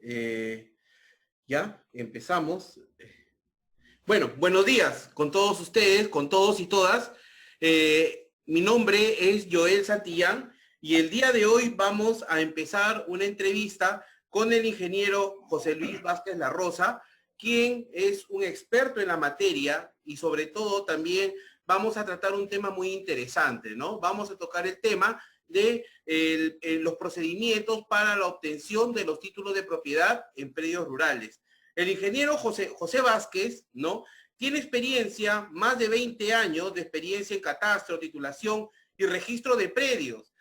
Eh, ya, empezamos. Bueno, buenos días con todos ustedes, con todos y todas. Mi nombre es Joel Santillán y el día de hoy vamos a empezar una entrevista con el ingeniero José Luis Vázquez La Rosa, quien es un experto en la materia y sobre todo también vamos a tratar un tema muy interesante, ¿no? Vamos a tocar el tema de los procedimientos para la obtención de los títulos de propiedad en predios rurales. El ingeniero José Vázquez, ¿no? Tiene experiencia, más de 20 años de experiencia en catastro, titulación y registro de predios,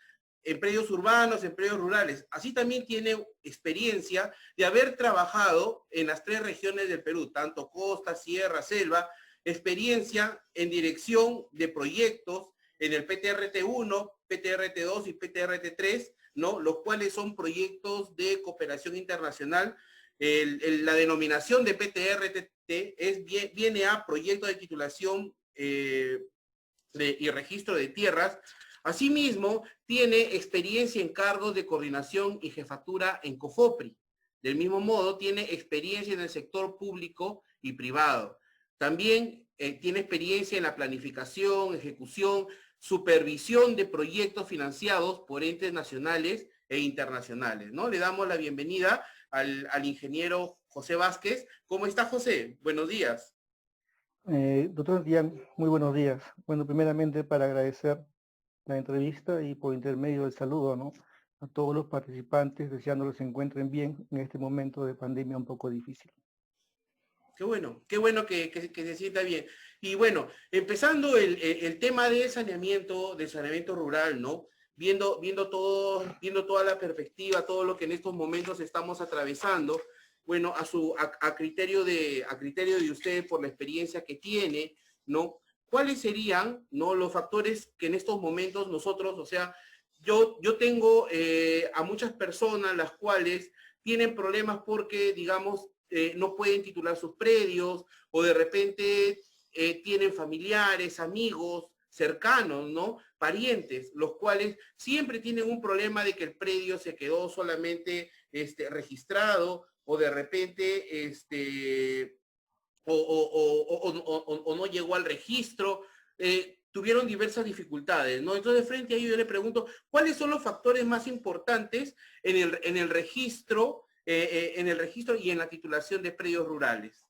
en predios urbanos, en predios rurales. Así también tiene experiencia de haber trabajado en las 3 regiones del Perú, tanto costa, sierra, selva, experiencia en dirección de proyectos en el PTRT1, PTRT2 y PTRT3, ¿no? Los cuales son proyectos de cooperación internacional. La denominación de PTRT viene a proyecto de titulación y registro de tierras. Asimismo, tiene experiencia en cargos de coordinación y jefatura en COFOPRI. Del mismo modo, tiene experiencia en el sector público y privado. También tiene experiencia en la planificación, ejecución, supervisión de proyectos financiados por entes nacionales e internacionales, ¿no? Le damos la bienvenida al ingeniero José Vázquez. ¿Cómo está, José? Buenos días. Doctor Dian, muy buenos días. Bueno, primeramente para agradecer la entrevista y por intermedio del saludo, ¿no? A todos los participantes, deseándolos se encuentren bien en este momento de pandemia un poco difícil. Qué bueno que se sienta bien. Y bueno, empezando el tema de saneamiento rural, ¿no? Viendo toda la perspectiva, todo lo que en estos momentos estamos atravesando, bueno, a criterio de usted por la experiencia que tiene, ¿no? ¿Cuáles serían, ¿no? Los factores que en estos momentos nosotros, o sea, yo tengo a muchas personas las cuales tienen problemas porque, digamos, no pueden titular sus predios o de repente tienen familiares, amigos cercanos, ¿no? Parientes, los cuales siempre tienen un problema de que el predio se quedó solamente registrado o de repente o no llegó al registro. Tuvieron diversas dificultades, ¿no? Entonces, frente a ello, yo le pregunto, ¿cuáles son los factores más importantes en el registro y en la titulación de predios rurales?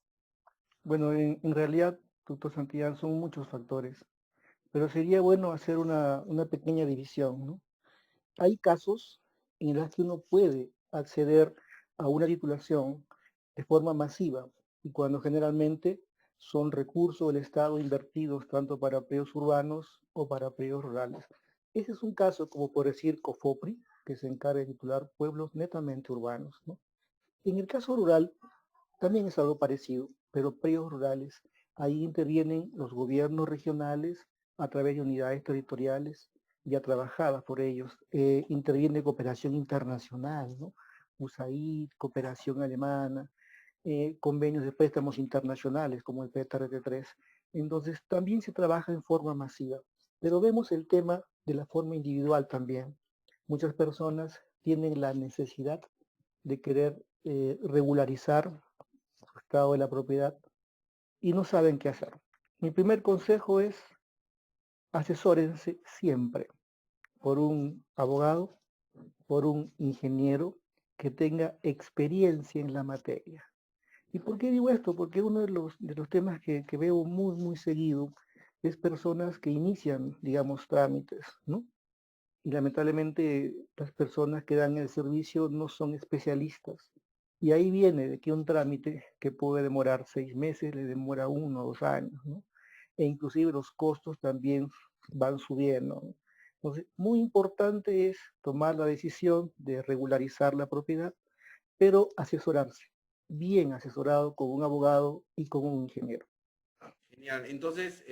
Bueno, en realidad, doctor Santillán, son muchos factores, pero sería bueno hacer una pequeña división, ¿no? Hay casos en los que uno puede acceder a una titulación de forma masiva y cuando generalmente son recursos del Estado invertidos tanto para predios urbanos o para predios rurales. Ese es un caso como por decir COFOPRI, que se encarga de titular pueblos netamente urbanos, ¿no? En el caso rural también es algo parecido, pero predios rurales, ahí intervienen los gobiernos regionales a través de unidades territoriales ya trabajadas por ellos. Interviene cooperación internacional, ¿no? USAID, cooperación alemana, convenios de préstamos internacionales como el PTRT3. Entonces también se trabaja en forma masiva, pero vemos el tema de la forma individual también. Muchas personas tienen la necesidad de querer regularizar su estado de la propiedad y no saben qué hacer. Mi primer consejo es asesórense siempre por un abogado, por un ingeniero que tenga experiencia en la materia. ¿Y por qué digo esto? Porque uno de los temas que veo muy seguido es personas que inician, digamos, trámites, ¿no? Y lamentablemente las personas que dan el servicio no son especialistas. Y ahí viene de que un trámite que puede demorar 6 meses le demora 1 o 2 años, ¿no? E inclusive los costos también van subiendo, ¿no? Entonces, muy importante es tomar la decisión de regularizar la propiedad, pero asesorarse, bien asesorado con un abogado y con un ingeniero. Genial. Entonces,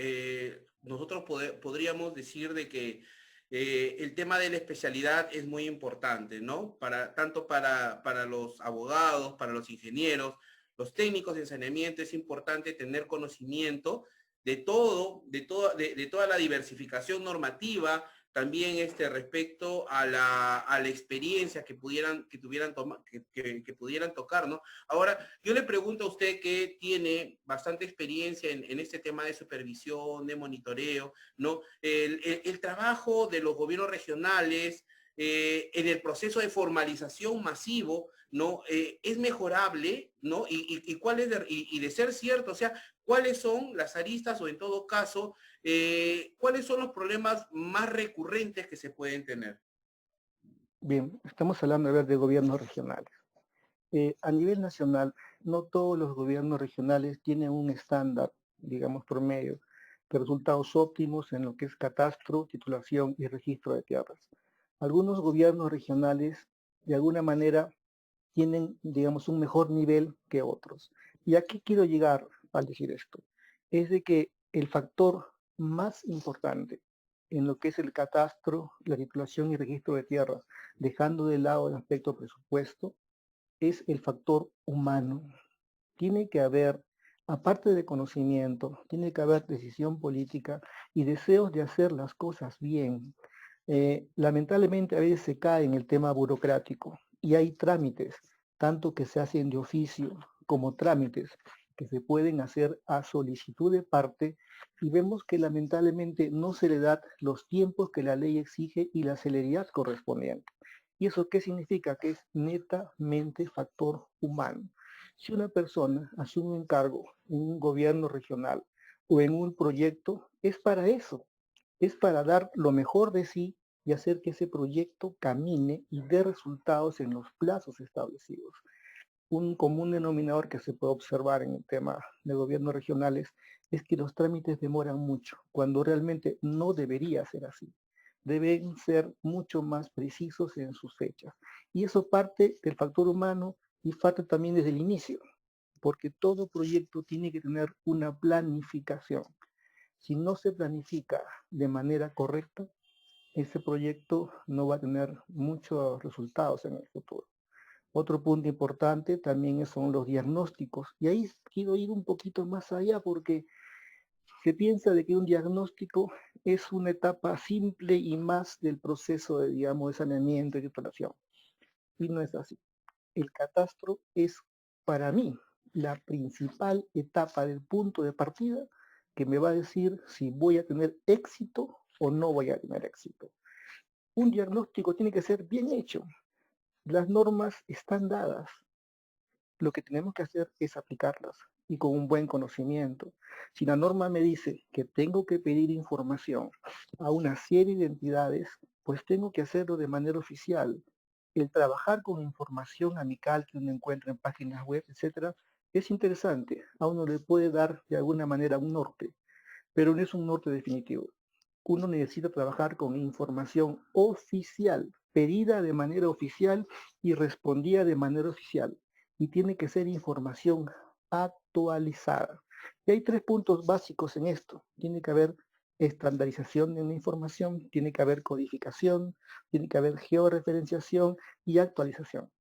nosotros podríamos decir de que el tema de la especialidad es muy importante, ¿no? Tanto para los abogados, para los ingenieros, los técnicos de saneamiento, es importante tener conocimiento de toda la diversificación normativa, también respecto a la experiencia que pudieran tocar, ¿no? Ahora, yo le pregunto a usted que tiene bastante experiencia en este tema de supervisión, de monitoreo, ¿no? El trabajo de los gobiernos regionales en el proceso de formalización masivo, ¿no? Es mejorable, ¿no? Y cuál es y de ser cierto, o sea, cuáles son las aristas o en todo caso, cuáles son los problemas más recurrentes que se pueden tener. Bien, estamos hablando a ver, de gobiernos regionales. A nivel nacional, no todos los gobiernos regionales tienen un estándar, digamos, promedio, de resultados óptimos en lo que es catastro, titulación y registro de tierras. Algunos gobiernos regionales, de alguna manera, tienen, digamos, un mejor nivel que otros. ¿Y a qué quiero llegar al decir esto? Es de que el factor más importante en lo que es el catastro, la titulación y registro de tierras, dejando de lado el aspecto presupuesto, es el factor humano. Tiene que haber, aparte de conocimiento, tiene que haber decisión política y deseos de hacer las cosas bien. Lamentablemente a veces se cae en el tema burocrático y hay trámites, tanto que se hacen de oficio como trámites que se pueden hacer a solicitud de parte y vemos que lamentablemente no se le da los tiempos que la ley exige y la celeridad correspondiente. ¿Y eso qué significa? Que es netamente factor humano. Si una persona hace un encargo en un gobierno regional o en un proyecto, es para eso, es para dar lo mejor de sí y hacer que ese proyecto camine y dé resultados en los plazos establecidos. Un común denominador que se puede observar en el tema de gobiernos regionales es que los trámites demoran mucho, cuando realmente no debería ser así. Deben ser mucho más precisos en sus fechas. Y eso parte del factor humano y parte también desde el inicio, porque todo proyecto tiene que tener una planificación. Si no se planifica de manera correcta, ese proyecto no va a tener muchos resultados en el futuro. Otro punto importante también son los diagnósticos. Y ahí quiero ir un poquito más allá porque se piensa de que un diagnóstico es una etapa simple y más del proceso de, digamos, de saneamiento y titulación. Y no es así. El catastro es, para mí, la principal etapa del punto de partida que me va a decir si voy a tener éxito o no voy a tener éxito. Un diagnóstico tiene que ser bien hecho. Las normas están dadas. Lo que tenemos que hacer es aplicarlas y con un buen conocimiento. Si la norma me dice que tengo que pedir información a una serie de entidades, pues tengo que hacerlo de manera oficial. El trabajar con información amical que uno encuentra en páginas web, etcétera, es interesante. A uno le puede dar de alguna manera un norte, pero no es un norte definitivo. Uno necesita trabajar con información oficial, pedida de manera oficial y respondida de manera oficial. Y tiene que ser información actualizada. Y hay tres puntos básicos en esto. Tiene que haber estandarización en la información, tiene que haber codificación, tiene que haber georreferenciación y actualización.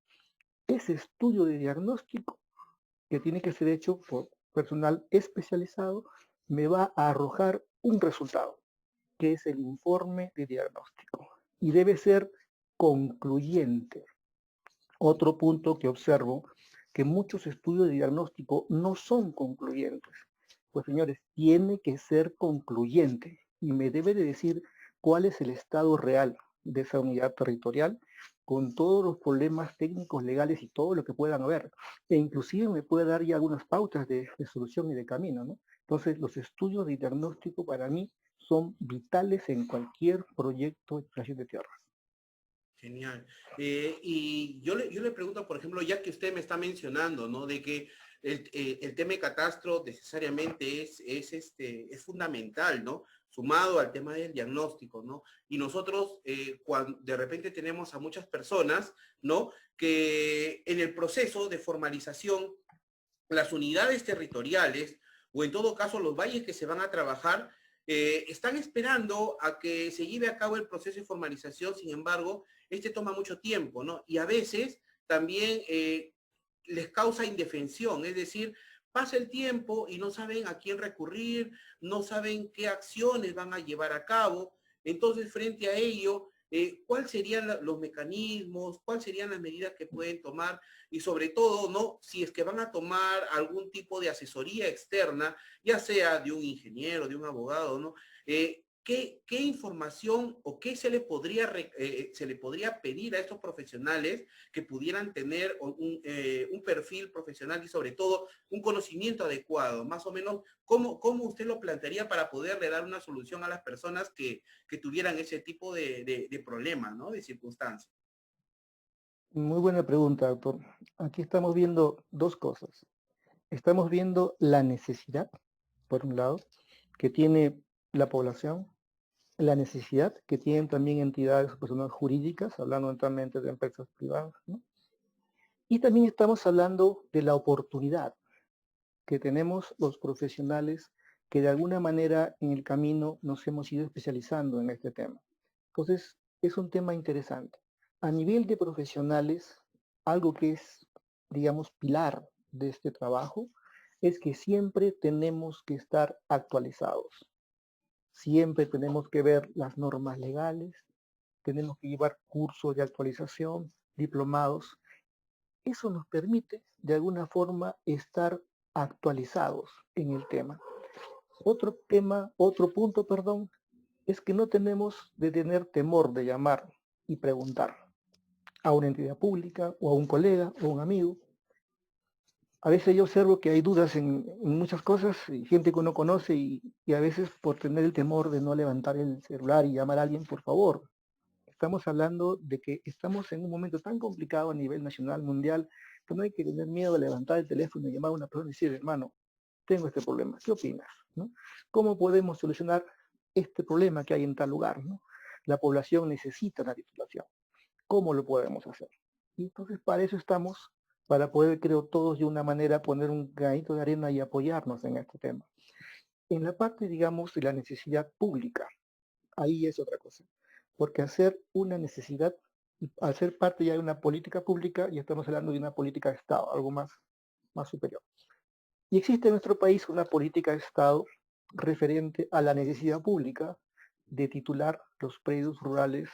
Ese estudio de diagnóstico que tiene que ser hecho por personal especializado me va a arrojar un resultado, que es el informe de diagnóstico. Y debe ser concluyente. Otro punto que observo, que muchos estudios de diagnóstico no son concluyentes. Pues señores, tiene que ser concluyente y me debe de decir cuál es el estado real de esa unidad territorial con todos los problemas técnicos, legales y todo lo que puedan haber. E inclusive me puede dar ya algunas pautas de solución y de camino, ¿no? Entonces, los estudios de diagnóstico para mí son vitales en cualquier proyecto de explotación de tierras. Genial. Y yo le pregunto, por ejemplo, ya que usted me está mencionando, ¿no? De que el tema de catastro necesariamente es fundamental, ¿no? Sumado al tema del diagnóstico, ¿no? Y nosotros, cuando de repente tenemos a muchas personas, ¿no? Que en el proceso de formalización, las unidades territoriales, o en todo caso los valles que se van a trabajar, están esperando a que se lleve a cabo el proceso de formalización. Sin embargo, toma mucho tiempo, ¿no? Y a veces también les causa indefensión, es decir, pasa el tiempo y no saben a quién recurrir, no saben qué acciones van a llevar a cabo. Entonces, frente a ello, ¿cuáles serían los mecanismos, cuáles serían las medidas que pueden tomar? Y sobre todo, ¿no? Si es que van a tomar algún tipo de asesoría externa, ya sea de un ingeniero, de un abogado, ¿no? ¿Qué información o qué se le podría pedir a estos profesionales que pudieran tener un perfil profesional y sobre todo un conocimiento adecuado? Más o menos, ¿cómo usted lo plantearía para poderle dar una solución a las personas que tuvieran ese tipo de problemas, ¿no? De circunstancias. Muy buena pregunta, doctor. Aquí estamos viendo dos cosas. Estamos viendo la necesidad, por un lado, que tiene la población, la necesidad que tienen también entidades o personas jurídicas, hablando actualmente de empresas privadas, ¿no? Y también estamos hablando de la oportunidad que tenemos los profesionales que de alguna manera en el camino nos hemos ido especializando en este tema. Entonces, es un tema interesante. A nivel de profesionales, algo que es, digamos, pilar de este trabajo, es que siempre tenemos que estar actualizados. Siempre tenemos que ver las normas legales, tenemos que llevar cursos de actualización, diplomados. Eso nos permite, de alguna forma, estar actualizados en el tema. Otro punto, perdón, es que no tenemos de tener temor de llamar y preguntar a una entidad pública o a un colega o a un amigo. A veces yo observo que hay dudas en muchas cosas, y gente que uno conoce y a veces por tener el temor de no levantar el celular y llamar a alguien, por favor. Estamos hablando de que estamos en un momento tan complicado a nivel nacional, mundial, que no hay que tener miedo de levantar el teléfono y llamar a una persona y decir, hermano, tengo este problema, ¿qué opinas? ¿No? ¿Cómo podemos solucionar este problema que hay en tal lugar? ¿No? La población necesita una titulación. ¿Cómo lo podemos hacer? Y entonces para eso estamos, para poder, creo, todos de una manera poner un granito de arena y apoyarnos en este tema. En la parte, digamos, de la necesidad pública, ahí es otra cosa. Porque hacer una necesidad, al ser parte ya de una política pública, ya estamos hablando de una política de Estado, algo más superior. Y existe en nuestro país una política de Estado referente a la necesidad pública de titular los predios rurales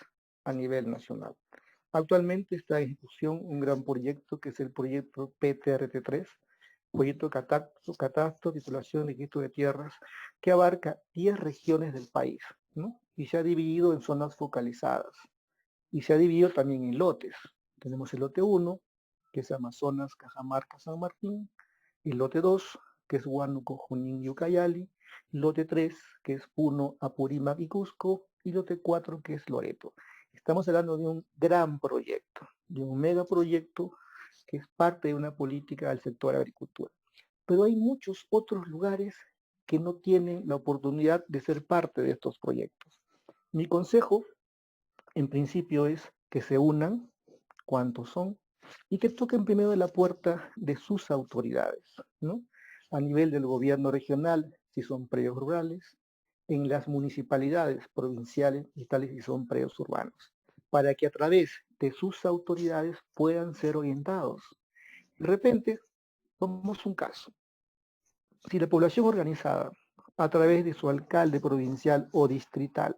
a nivel nacional. Actualmente está en ejecución un gran proyecto que es el proyecto PTRT3, proyecto catastro, titulación y registro de tierras, que abarca 10 regiones del país, ¿no? Y se ha dividido en zonas focalizadas. Y se ha dividido también en lotes. Tenemos el lote 1, que es Amazonas, Cajamarca, San Martín. El lote 2, que es Huánuco, Junín y Ucayali. Lote 3, que es Puno, Apurímac y Cusco. Y lote 4, que es Loreto. Estamos hablando de un gran proyecto, de un megaproyecto que es parte de una política del sector agricultura. Pero hay muchos otros lugares que no tienen la oportunidad de ser parte de estos proyectos. Mi consejo, en principio, es que se unan, cuantos son, y que toquen primero la puerta de sus autoridades, ¿no? A nivel del gobierno regional, si son predios rurales, en las municipalidades provinciales y tales si son predios urbanos, para que a través de sus autoridades puedan ser orientados. De repente, tomamos un caso. Si la población organizada, a través de su alcalde provincial o distrital,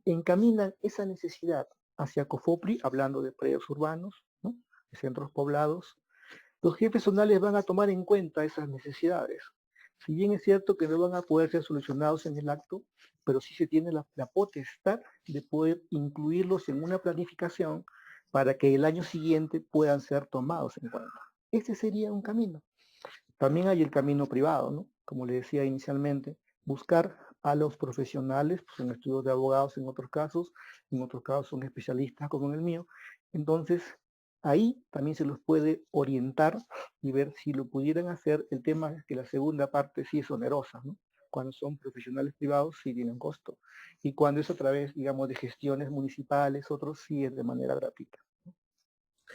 encamina esa necesidad hacia COFOPRI, hablando de predios urbanos, ¿no? De centros poblados, los jefes zonales van a tomar en cuenta esas necesidades. Si bien es cierto que no van a poder ser solucionados en el acto, pero sí se tiene la potestad de poder incluirlos en una planificación para que el año siguiente puedan ser tomados en cuenta. Ese sería un camino. También hay el camino privado, ¿no? Como le decía inicialmente, buscar a los profesionales, pues en estudios de abogados en otros casos son especialistas como en el mío. Entonces, ahí también se los puede orientar y ver si lo pudieran hacer. El tema es que la segunda parte sí es onerosa, ¿no? Cuando son profesionales privados sí tienen costo. Y cuando es a través, digamos, de gestiones municipales, otros sí es de manera gratuita.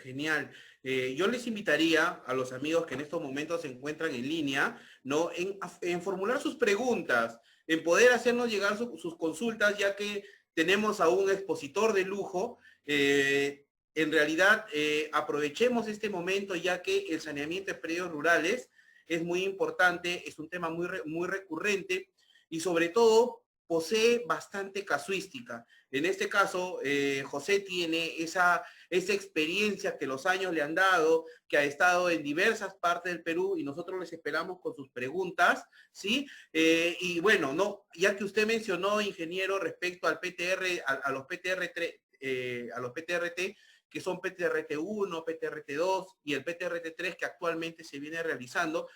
Genial. Yo les invitaría a los amigos que en estos momentos se encuentran en línea, ¿no? En formular sus preguntas, en poder hacernos llegar sus consultas, ya que tenemos a un expositor de lujo. En realidad, aprovechemos este momento, ya que el saneamiento de predios rurales es muy importante, es un tema muy recurrente y sobre todo posee bastante casuística. En este caso, José tiene esa experiencia que los años le han dado, que ha estado en diversas partes del Perú y nosotros les esperamos con sus preguntas, ¿sí? Y bueno, no, ya que usted mencionó, ingeniero, respecto al PTR, a los PTR3, a los PTRT, que son PTRT1, PTRT2 y el PTRT3 que actualmente se viene realizando,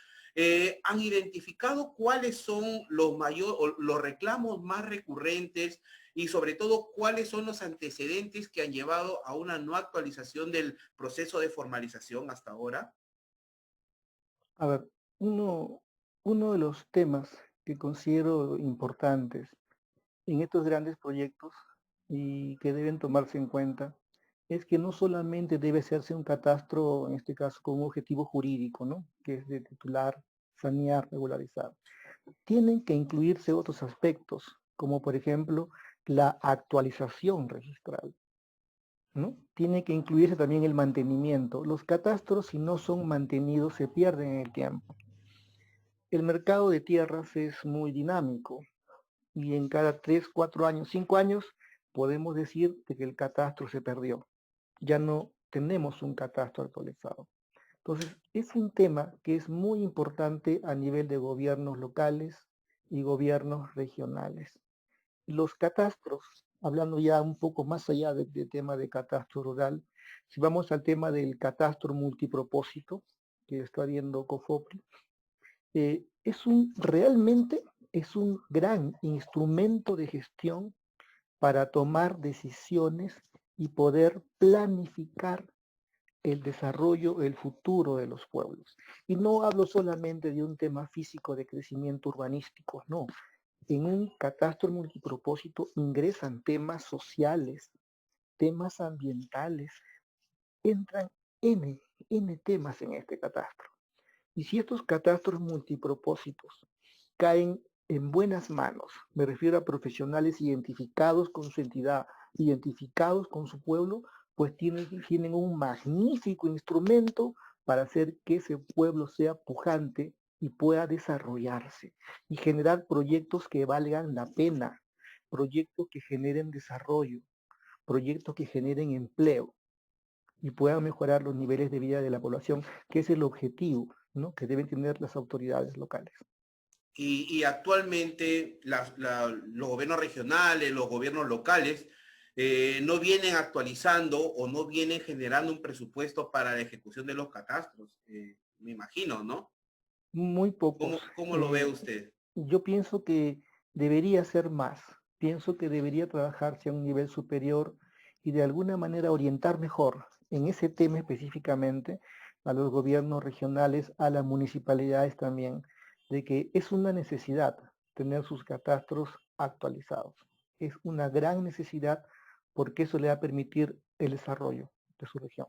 han identificado cuáles son los reclamos más recurrentes y sobre todo cuáles son los antecedentes que han llevado a una no actualización del proceso de formalización hasta ahora. A ver, uno de los temas que considero importantes en estos grandes proyectos y que deben tomarse en cuenta es que no solamente debe hacerse un catastro, en este caso con un objetivo jurídico, ¿no? Que es de titular, sanear, regularizar. Tienen que incluirse otros aspectos, como por ejemplo la actualización registral, ¿no? Tiene que incluirse también el mantenimiento. Los catastros, si no son mantenidos, se pierden en el tiempo. El mercado de tierras es muy dinámico y en cada 3, 4 años, 5 años, podemos decir que el catastro se perdió. Ya no tenemos un catastro actualizado. Entonces, es un tema que es muy importante a nivel de gobiernos locales y gobiernos regionales. Los catastros, hablando ya un poco más allá del tema de catastro rural, si vamos al tema del catastro multipropósito, que está viendo COFOPRI, realmente es un gran instrumento de gestión para tomar decisiones y poder planificar el desarrollo, el futuro de los pueblos. Y no hablo solamente de un tema físico de crecimiento urbanístico, no. En un catastro multipropósito ingresan temas sociales, temas ambientales, entran N temas en este catastro. Y si estos catastros multipropósitos caen en buenas manos, me refiero a profesionales identificados con su entidad, identificados con su pueblo, pues tienen un magnífico instrumento para hacer que ese pueblo sea pujante y pueda desarrollarse y generar proyectos que valgan la pena, proyectos que generen desarrollo, proyectos que generen empleo y puedan mejorar los niveles de vida de la población, que es el objetivo, ¿no?, que deben tener las autoridades locales. Y actualmente los gobiernos regionales, los gobiernos locales, no vienen actualizando o no vienen generando un presupuesto para la ejecución de los catastros, me imagino, ¿no? Muy pocos. ¿Cómo lo ve usted? Yo pienso que debería ser más. Pienso que debería trabajarse a un nivel superior y de alguna manera orientar mejor en ese tema específicamente a los gobiernos regionales, a las municipalidades también, de que es una necesidad tener sus catastros actualizados. Es una gran necesidad porque eso le va a permitir el desarrollo de su región.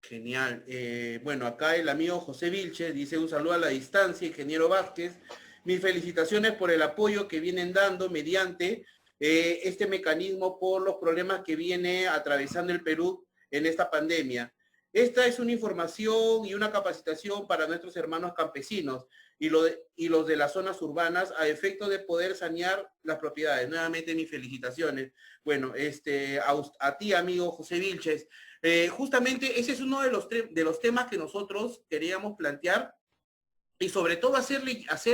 Genial. Bueno, acá el amigo José Vilche dice un saludo a la distancia, ingeniero Vázquez. Mis felicitaciones por el apoyo que vienen dando mediante este mecanismo por los problemas que viene atravesando el Perú en esta pandemia. Esta es una información y una capacitación para nuestros hermanos campesinos y los de las zonas urbanas a efecto de poder sanear las propiedades. Nuevamente mis felicitaciones. Bueno, a ti, amigo José Vilches. Justamente ese es uno de los temas que nosotros queríamos plantear y sobre todo hacer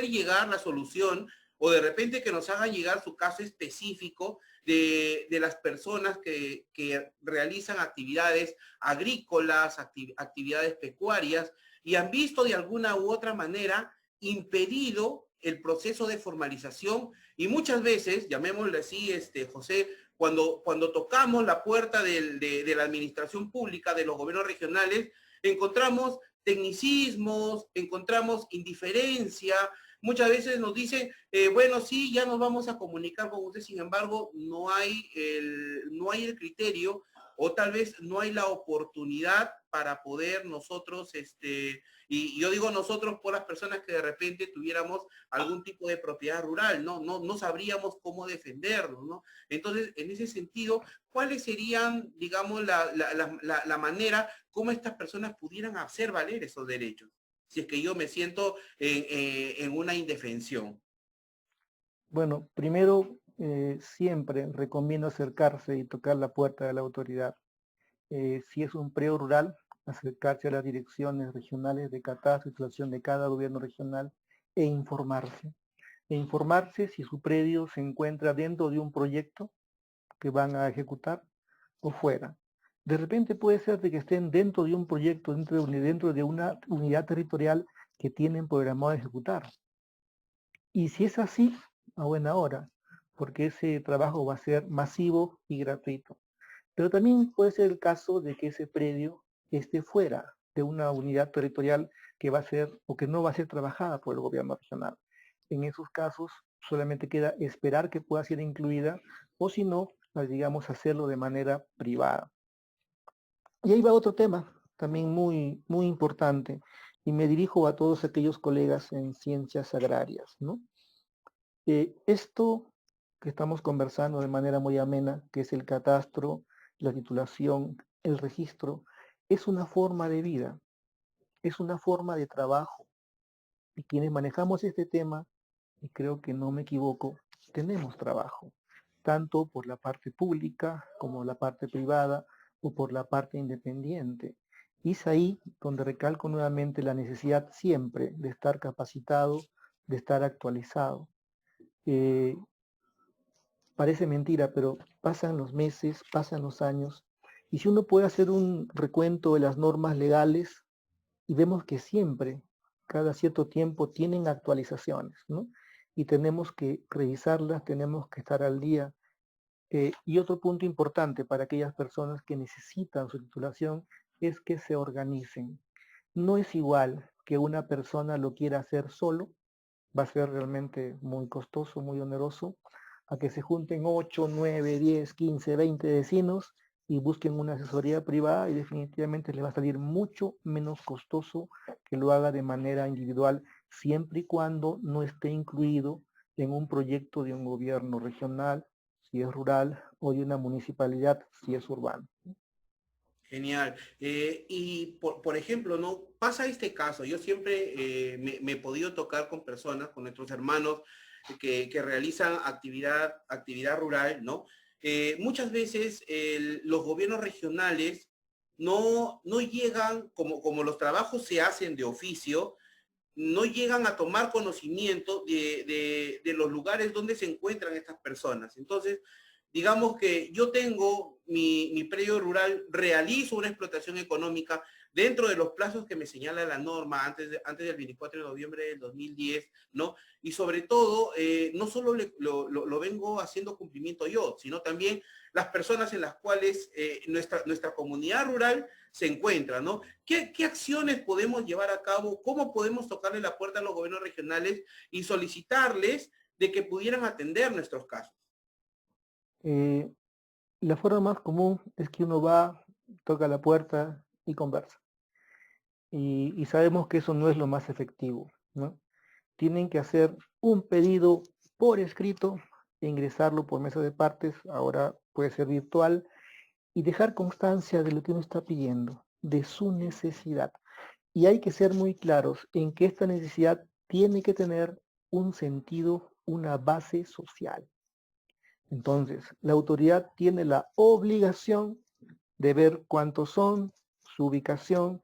llegar la solución o de repente que nos hagan llegar su caso específico de las personas que realizan actividades agrícolas, actividades pecuarias y han visto de alguna u otra manera impedido el proceso de formalización y muchas veces, llamémosle así, José, cuando tocamos la puerta de la administración pública, de los gobiernos regionales, encontramos tecnicismos, encontramos indiferencia, muchas veces nos dicen, bueno, sí, ya nos vamos a comunicar con usted, sin embargo, no hay el criterio o tal vez no hay la oportunidad para poder nosotros, y yo digo nosotros por las personas que de repente tuviéramos algún tipo de propiedad rural, no sabríamos cómo defendernos, ¿no? Entonces, en ese sentido, ¿cuáles serían, digamos, la manera como estas personas pudieran hacer valer esos derechos? Si es que yo me siento en una indefensión. Bueno, primero, siempre recomiendo acercarse y tocar la puerta de la autoridad. Si es un predio rural, acercarse a las direcciones regionales de catastro y situación de cada gobierno regional e informarse. E informarse si su predio se encuentra dentro de un proyecto que van a ejecutar o fuera. De repente puede ser de que estén dentro de un proyecto, dentro de una unidad territorial que tienen programado ejecutar. Y si es así, a buena hora, porque ese trabajo va a ser masivo y gratuito. Pero también puede ser el caso de que ese predio esté fuera de una unidad territorial que va a ser o que no va a ser trabajada por el gobierno regional. En esos casos solamente queda esperar que pueda ser incluida o si no, digamos, hacerlo de manera privada. Y ahí va otro tema también muy importante y me dirijo a todos aquellos colegas en ciencias agrarias, ¿no? Esto que estamos conversando de manera muy amena, que es el catastro, la titulación, el registro, es una forma de vida, es una forma de trabajo. Y quienes manejamos este tema, y creo que no me equivoco, tenemos trabajo, tanto por la parte pública como la parte privada o por la parte independiente. Y es ahí donde recalco nuevamente la necesidad siempre de estar capacitado, de estar actualizado. Eh, Parece mentira, pero pasan los meses, pasan los años, y si uno puede hacer un recuento de las normas legales, y vemos que siempre, cada cierto tiempo, tienen actualizaciones, ¿no? Y tenemos que revisarlas, tenemos que estar al día. Y otro punto importante para aquellas personas que necesitan su titulación es que se organicen. No es igual que una persona lo quiera hacer solo, va a ser realmente muy costoso, muy oneroso, a que se junten 8, 9, 10, 15, 20 vecinos y busquen una asesoría privada y definitivamente les va a salir mucho menos costoso que lo haga de manera individual, siempre y cuando no esté incluido en un proyecto de un gobierno regional, si es rural, o de una municipalidad, si es urbano. Genial. Y por ejemplo, ¿no? Pasa este caso. Yo siempre me he podido tocar con personas, con nuestros hermanos que realizan actividad rural, ¿no? Muchas veces los gobiernos regionales no llegan, como los trabajos se hacen de oficio, no llegan a tomar conocimiento de los lugares donde se encuentran estas personas. Entonces, digamos que yo tengo mi predio rural, realizo una explotación económica dentro de los plazos que me señala la norma antes del 24 de noviembre del 2010, ¿no? Y sobre todo, no solo lo vengo haciendo cumplimiento yo, sino también las personas en las cuales nuestra comunidad rural se encuentra, ¿no? ¿Qué acciones podemos llevar a cabo? ¿Cómo podemos tocarle la puerta a los gobiernos regionales y solicitarles de que pudieran atender nuestros casos? Eh, la forma más común es que uno va, toca la puerta y conversa. Y sabemos que eso no es lo más efectivo, ¿no? Tienen que hacer un pedido por escrito e ingresarlo por mesa de partes, ahora puede ser virtual, y dejar constancia de lo que uno está pidiendo, de su necesidad. Y hay que ser muy claros en que esta necesidad tiene que tener un sentido, una base social. Entonces, la autoridad tiene la obligación de ver cuántos son, su ubicación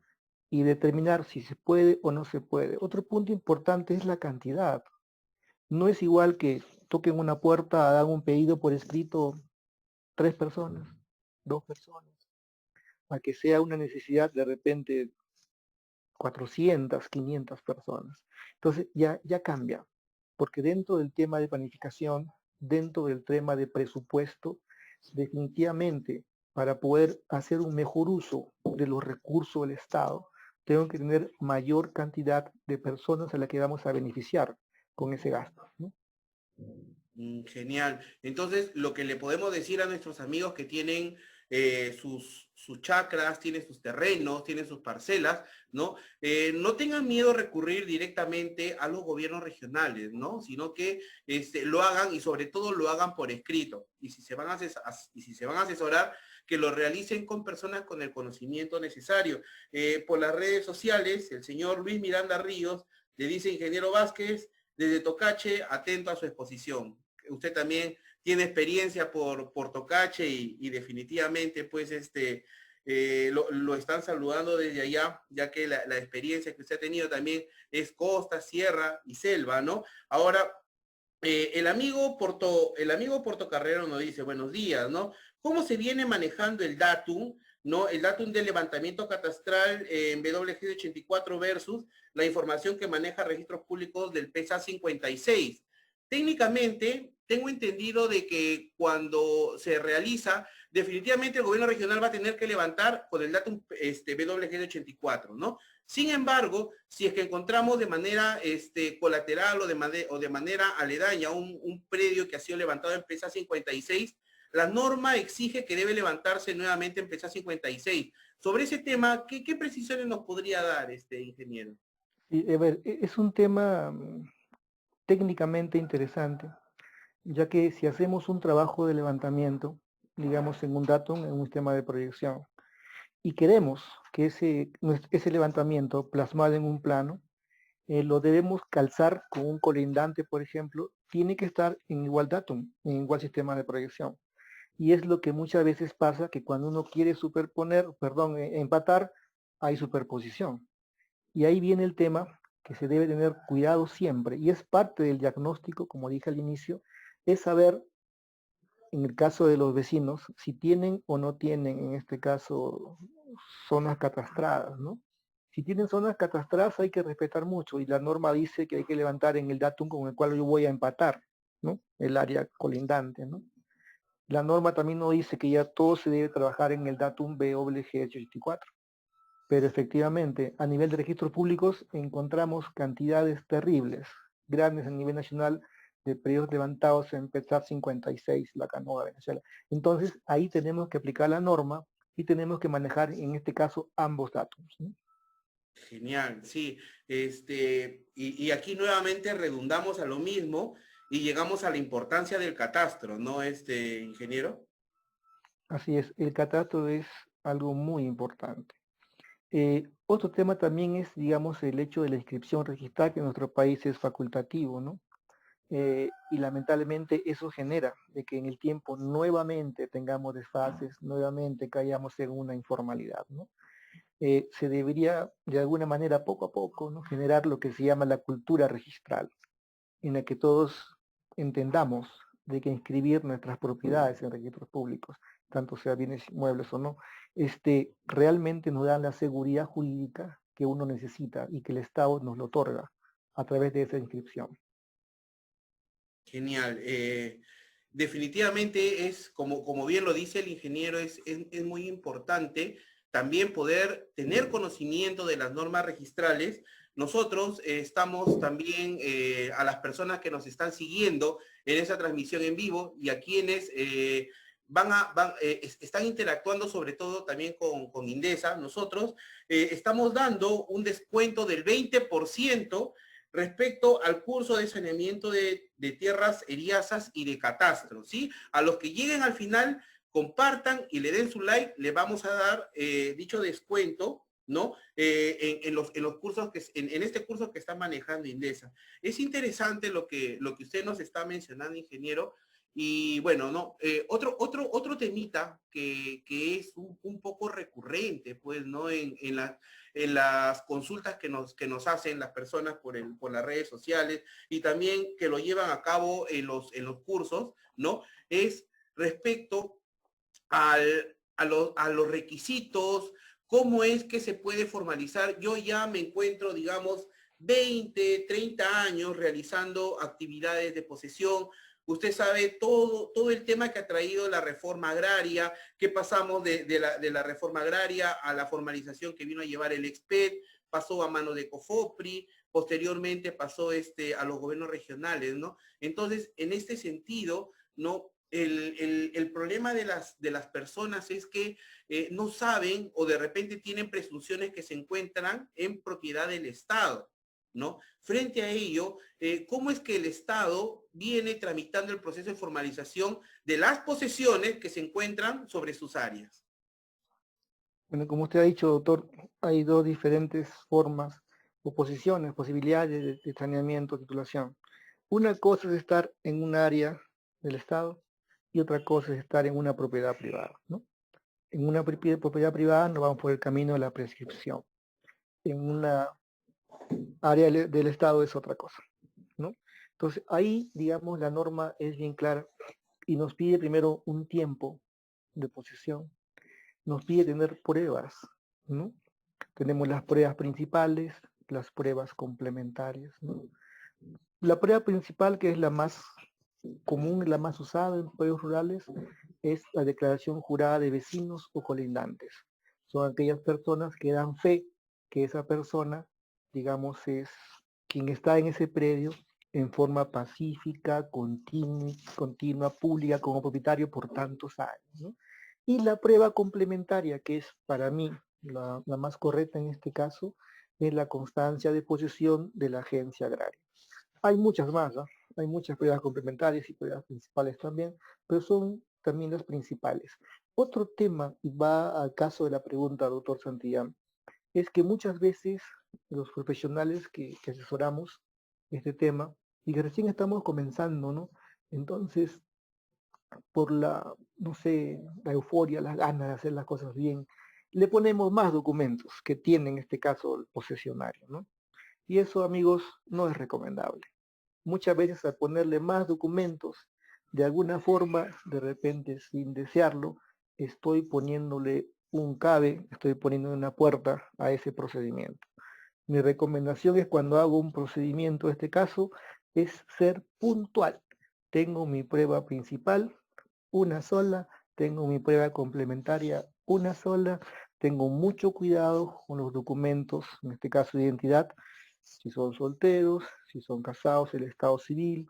y determinar si se puede o no se puede. Otro punto importante es la cantidad. No es igual que toquen una puerta, hagan un pedido por escrito 3 personas, 2 personas, a que sea una necesidad de repente 400, 500 personas. Entonces ya cambia, porque dentro del tema de planificación, dentro del tema de presupuesto, definitivamente para poder hacer un mejor uso de los recursos del Estado, tengo que tener mayor cantidad de personas a las que vamos a beneficiar con ese gasto, ¿no? Genial. Entonces, lo que le podemos decir a nuestros amigos que tienen sus chacras, tienen sus terrenos, tienen sus parcelas, ¿no? No tengan miedo a recurrir directamente a los gobiernos regionales, ¿no? Sino que lo hagan y sobre todo lo hagan por escrito. Y si se van a asesorar, que lo realicen con personas con el conocimiento necesario. Por las redes sociales, el señor Luis Miranda Ríos le dice, ingeniero Vázquez, Desde Tocache, atento a su exposición. Usted también tiene experiencia por Tocache y definitivamente pues lo están saludando desde allá, ya que la experiencia que usted ha tenido también es costa, sierra y selva, ¿no? Ahora, el amigo Portocarrero nos dice, buenos días, ¿no? ¿Cómo se viene manejando el datum, ¿no? El datum del levantamiento catastral en WG 84 versus la información que maneja registros públicos del PESA 56. Técnicamente, tengo entendido de que cuando se realiza, definitivamente el gobierno regional va a tener que levantar con el datum WG 84, ¿no? Sin embargo, si es que encontramos de manera colateral o de manera aledaña un predio que ha sido levantado en PESA 56, la norma exige que debe levantarse nuevamente en PESA 56. Sobre ese tema, ¿qué precisiones nos podría dar, ingeniero? Y, a ver, es un tema técnicamente interesante, ya que si hacemos un trabajo de levantamiento, digamos en un datum, en un sistema de proyección, y queremos que ese levantamiento plasmado en un plano, lo debemos calzar con un colindante, por ejemplo, tiene que estar en igual datum, en igual sistema de proyección. Y es lo que muchas veces pasa, que cuando uno quiere empatar, hay superposición. Y ahí viene el tema que se debe tener cuidado siempre, y es parte del diagnóstico, como dije al inicio, es saber, en el caso de los vecinos, si tienen o no tienen, en este caso, zonas catastradas, ¿no? Si tienen zonas catastradas hay que respetar mucho, y la norma dice que hay que levantar en el datum con el cual yo voy a empatar, ¿no? El área colindante, ¿no? La norma también no dice que ya todo se debe trabajar en el datum WG84. Pero efectivamente, a nivel de registros públicos encontramos cantidades terribles, grandes a nivel nacional, de periodos levantados en PETSAT 56, la canoa de Venezuela. Entonces, ahí tenemos que aplicar la norma y tenemos que manejar, en este caso, ambos datos, ¿no? Genial, sí. Y aquí nuevamente redundamos a lo mismo y llegamos a la importancia del catastro, ¿no, ingeniero? Así es, el catastro es algo muy importante. Otro tema también es, digamos, el hecho de la inscripción registral, que en nuestro país es facultativo, ¿no? Y lamentablemente eso genera de que en el tiempo nuevamente tengamos desfases, nuevamente caigamos en una informalidad, ¿no? Se debería de alguna manera poco a poco, ¿no?, generar lo que se llama la cultura registral, en la que todos entendamos de que inscribir nuestras propiedades en registros públicos, tanto sea bienes muebles o no, realmente nos dan la seguridad jurídica que uno necesita y que el Estado nos lo otorga a través de esa inscripción. Genial. Definitivamente es, como bien lo dice el ingeniero, es muy importante también poder tener conocimiento de las normas registrales. Nosotros estamos también a las personas que nos están siguiendo en esa transmisión en vivo y a quienes están interactuando sobre todo también con Indesa. Nosotros estamos dando un descuento del 20% respecto al curso de saneamiento de tierras eriazas y de catastro, ¿sí? A los que lleguen al final, compartan y le den su like, le vamos a dar dicho descuento, ¿no? En los cursos en este curso que está manejando Indesa. Es interesante lo que usted nos está mencionando, ingeniero. Y bueno, ¿no? Otro temita que es un poco recurrente, pues, ¿no? En las consultas que nos hacen las personas por las redes sociales y también que lo llevan a cabo en los cursos, ¿no? Es respecto a los requisitos, cómo es que se puede formalizar. Yo ya me encuentro, digamos, 20, 30 años realizando actividades de posesión. Usted sabe todo el tema que ha traído la reforma agraria, que pasamos de la reforma agraria a la formalización que vino a llevar el Exped, pasó a mano de COFOPRI, posteriormente pasó a los gobiernos regionales, ¿no? Entonces, en este sentido, ¿no? El problema de las personas es que no saben o de repente tienen presunciones que se encuentran en propiedad del Estado, ¿no? Frente a ello, ¿cómo es que el Estado viene tramitando el proceso de formalización de las posesiones que se encuentran sobre sus áreas? Bueno, como usted ha dicho, doctor, hay dos diferentes formas o posiciones, posibilidades de saneamiento, titulación. Una cosa es estar en un área del Estado y otra cosa es estar en una propiedad privada, ¿no? En una propiedad privada nos vamos por el camino de la prescripción. En una área del Estado es otra cosa, ¿no? Entonces ahí, digamos, la norma es bien clara y nos pide primero un tiempo de posesión, nos pide tener pruebas, ¿no? Tenemos las pruebas principales, las pruebas complementarias, ¿no? La prueba principal, que es la más común, la más usada en pueblos rurales, es la declaración jurada de vecinos o colindantes. Son aquellas personas que dan fe que esa persona, digamos, es quien está en ese predio en forma pacífica, continua, pública, como propietario por tantos años, ¿no? Y la prueba complementaria, que es para mí la más correcta en este caso, es la constancia de posesión de la agencia agraria. Hay muchas más, ¿no? Hay muchas pruebas complementarias y pruebas principales también, pero son también las principales. Otro tema, y va al caso de la pregunta, doctor Santillán, es que muchas veces los profesionales que asesoramos este tema, y que recién estamos comenzando, ¿no? Entonces, por la, no sé, la euforia, las ganas de hacer las cosas bien, le ponemos más documentos que tiene en este caso el posesionario, ¿no? Y eso, amigos, no es recomendable. Muchas veces al ponerle más documentos, de alguna forma, de repente sin desearlo, estoy poniéndole un cabe, estoy poniendo una puerta a ese procedimiento. Mi recomendación es cuando hago un procedimiento, en este caso, es ser puntual. Tengo mi prueba principal, una sola, tengo mi prueba complementaria, una sola, tengo mucho cuidado con los documentos, en este caso de identidad, si son solteros, si son casados, el estado civil,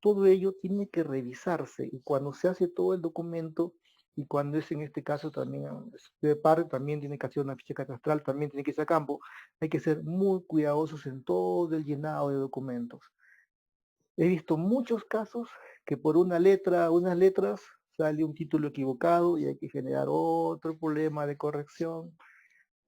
todo ello tiene que revisarse y cuando se hace todo el documento y cuando es en este caso también de parte, también tiene que hacer una ficha catastral, también tiene que irse a campo, hay que ser muy cuidadosos en todo el llenado de documentos. He visto muchos casos que por una letra, unas letras, sale un título equivocado y hay que generar otro problema de corrección,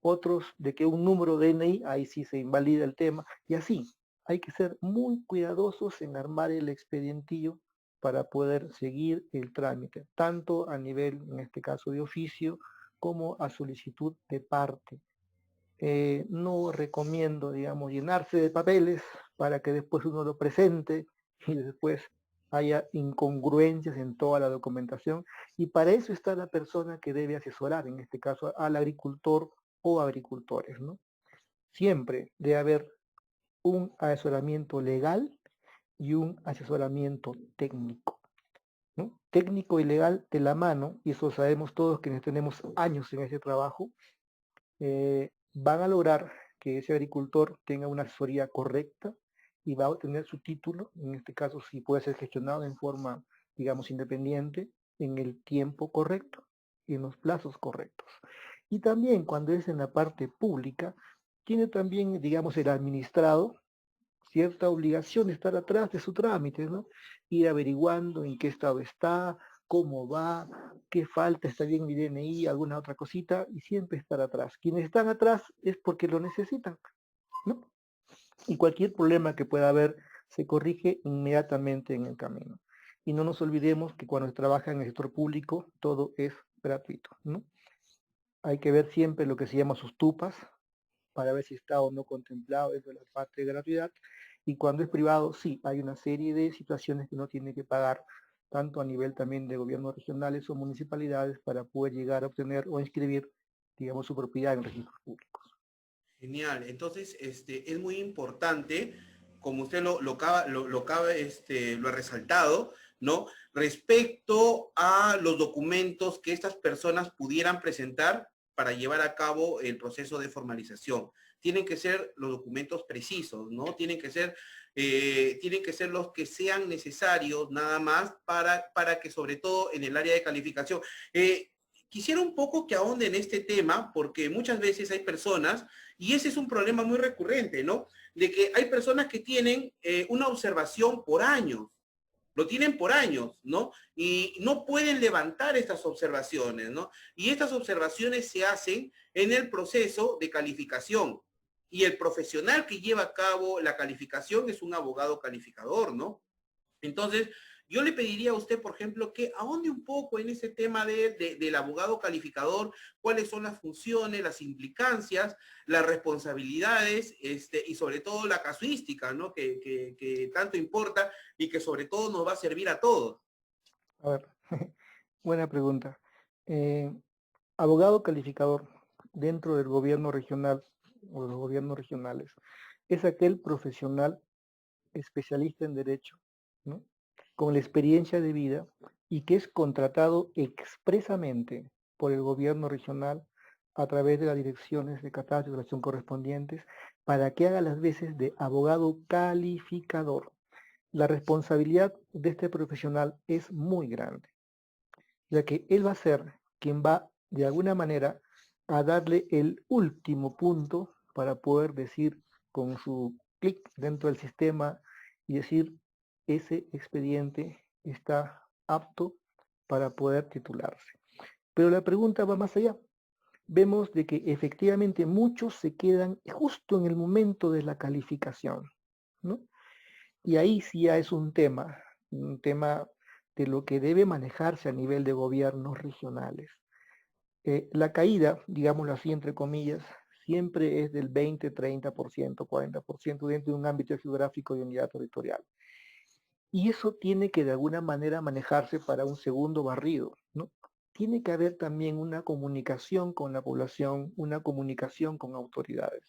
otros de que un número de DNI, ahí sí se invalida el tema, y así, hay que ser muy cuidadosos en armar el expedientillo para poder seguir el trámite, tanto a nivel, en este caso, de oficio, como a solicitud de parte. No recomiendo, digamos, llenarse de papeles para que después uno lo presente y después haya incongruencias en toda la documentación. Y para eso está la persona que debe asesorar, en este caso al agricultor o agricultores, ¿no? Siempre debe haber un asesoramiento legal y un asesoramiento técnico, ¿no? Técnico y legal de la mano, y eso sabemos todos quienes tenemos años en ese trabajo, van a lograr que ese agricultor tenga una asesoría correcta y va a obtener su título, en este caso si puede ser gestionado en forma, digamos, independiente, en el tiempo correcto y en los plazos correctos. Y también cuando es en la parte pública, tiene también, digamos, el administrado cierta obligación de estar atrás de su trámite, ¿no? Ir averiguando en qué estado está, cómo va, qué falta, está bien mi DNI, alguna otra cosita, y siempre estar atrás. Quienes están atrás es porque lo necesitan, ¿no? Y cualquier problema que pueda haber se corrige inmediatamente en el camino. Y no nos olvidemos que cuando se trabaja en el sector público, todo es gratuito, ¿no? Hay que ver siempre lo que se llama sus tupas, para ver si está o no contemplado dentro de la parte de gratuidad. Y cuando es privado, sí, hay una serie de situaciones que uno tiene que pagar, tanto a nivel también de gobiernos regionales o municipalidades, para poder llegar a obtener o inscribir, digamos, su propiedad en registros públicos. Genial. Entonces, es muy importante, como usted lo ha resaltado, ¿no? Respecto a los documentos que estas personas pudieran presentar para llevar a cabo el proceso de formalización. Tienen que ser los documentos precisos, ¿no? Tienen que ser los que sean necesarios nada más para que sobre todo en el área de calificación. Quisiera un poco que ahonde en este tema, porque muchas veces hay personas, y ese es un problema muy recurrente, ¿no? De que hay personas que tienen una observación por años, lo tienen por años, ¿no? Y no pueden levantar estas observaciones, ¿no? Y estas observaciones se hacen en el proceso de calificación. Y el profesional que lleva a cabo la calificación es un abogado calificador, ¿no? Entonces, yo le pediría a usted, por ejemplo, que ahonde un poco en ese tema del abogado calificador, cuáles son las funciones, las implicancias, las responsabilidades, y sobre todo la casuística, ¿no? Que tanto importa y que sobre todo nos va a servir a todos. A ver, buena pregunta. Eh, Abogado calificador dentro del gobierno regional o los gobiernos regionales es aquel profesional especialista en derecho, ¿no? Con la experiencia de vida y que es contratado expresamente por el gobierno regional a través de las direcciones de catastro y relación correspondientes para que haga las veces de abogado calificador. La responsabilidad de este profesional es muy grande, ya que él va a ser quien va de alguna manera a darle el último punto para poder decir con su clic dentro del sistema y decir ese expediente está apto para poder titularse. Pero la pregunta va más allá. Vemos de que efectivamente muchos se quedan justo en el momento de la calificación, ¿no? Y ahí sí ya es un tema de lo que debe manejarse a nivel de gobiernos regionales. La caída, digámoslo así, entre comillas, siempre es del 20, 30%, 40% dentro de un ámbito geográfico de unidad territorial. Y eso tiene que de alguna manera manejarse para un segundo barrido, ¿no? Tiene que haber también una comunicación con la población, una comunicación con autoridades.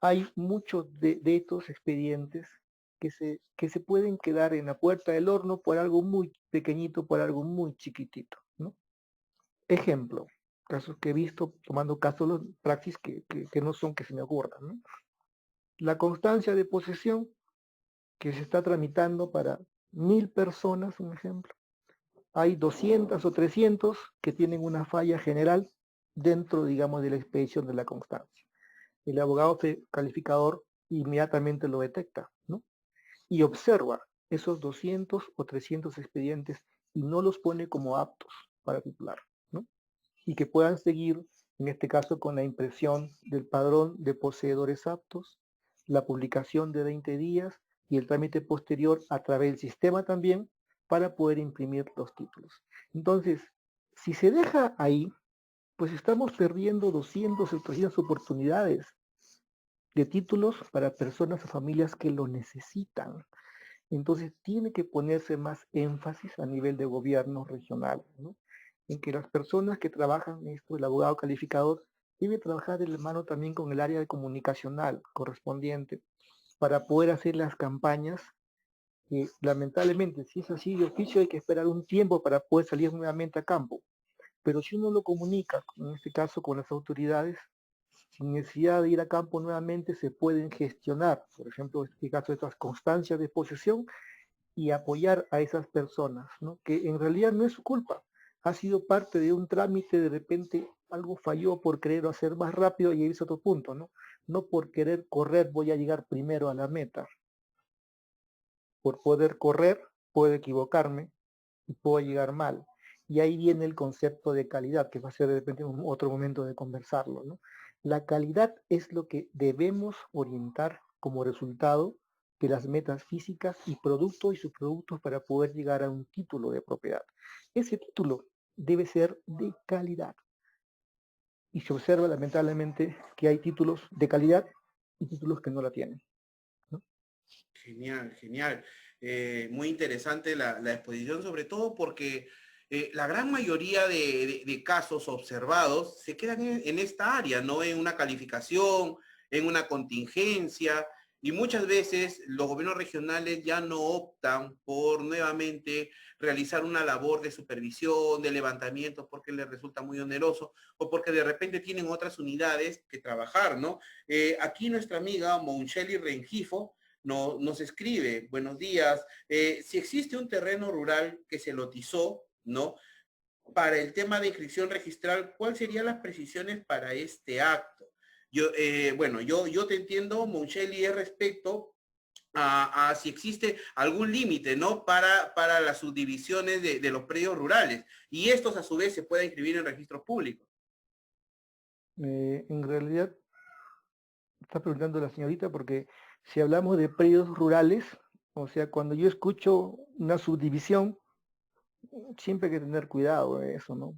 Hay muchos de estos expedientes que se pueden quedar en la puerta del horno por algo muy pequeñito, por algo muy chiquitito, ¿no? Ejemplo, casos que he visto, tomando casos los praxis que no son que se me ocurran, ¿no? La constancia de posesión que se está tramitando para 1000 personas, un ejemplo. Hay 200 o 300 que tienen una falla general dentro, digamos, de la expedición de la constancia. El abogado calificador inmediatamente lo detecta, ¿no? Y observa esos 200 o 300 expedientes y no los pone como aptos para titular, ¿no? Y que puedan seguir, en este caso, con la impresión del padrón de poseedores aptos, la publicación de 20 días y el trámite posterior a través del sistema también para poder imprimir los títulos. Entonces, si se deja ahí, pues estamos perdiendo 200 o 300 oportunidades de títulos para personas o familias que lo necesitan. Entonces tiene que ponerse más énfasis a nivel de gobiernos regionales, ¿no? En que las personas que trabajan en esto, el abogado calificador, debe trabajar de la mano también con el área de comunicacional correspondiente para poder hacer las campañas. Lamentablemente, si es así de oficio, hay que esperar un tiempo para poder salir nuevamente a campo. Pero si uno lo comunica, en este caso con las autoridades, sin necesidad de ir a campo nuevamente, se pueden gestionar, por ejemplo, en este caso, estas constancias de posesión y apoyar a esas personas, ¿no? Que en realidad no es su culpa, ha sido parte de un trámite, de repente algo falló por querer hacer más rápido y irse a otro punto, ¿no? No por querer correr voy a llegar primero a la meta, por poder correr puedo equivocarme y puedo llegar mal. Y ahí viene el concepto de calidad, que va a ser de repente otro momento de conversarlo, ¿no? La calidad es lo que debemos orientar como resultado de las metas físicas y productos y subproductos para poder llegar a un título de propiedad. Ese título debe ser de calidad. Y se observa lamentablemente que hay títulos de calidad y títulos que no la tienen, ¿no? Genial, genial. Muy interesante la exposición, sobre todo porque la gran mayoría de casos observados se quedan en esta área, no en una calificación, en una contingencia, y muchas veces los gobiernos regionales ya no optan por nuevamente realizar una labor de supervisión, de levantamiento, porque les resulta muy oneroso o porque de repente tienen otras unidades que trabajar, ¿no? Aquí nuestra amiga Moncheli Rengifo nos escribe, buenos días, si existe un terreno rural que se lotizó, ¿no? Para el tema de inscripción registral, ¿cuáles serían las precisiones para este acto? Yo te entiendo, Moncheli, es respecto a si existe algún límite, ¿no? Para las subdivisiones de los predios rurales. Y estos a su vez se pueden inscribir en registros públicos. En realidad, está preguntando la señorita porque si hablamos de predios rurales, O sea, cuando yo escucho una subdivisión, siempre hay que tener cuidado de eso, ¿no?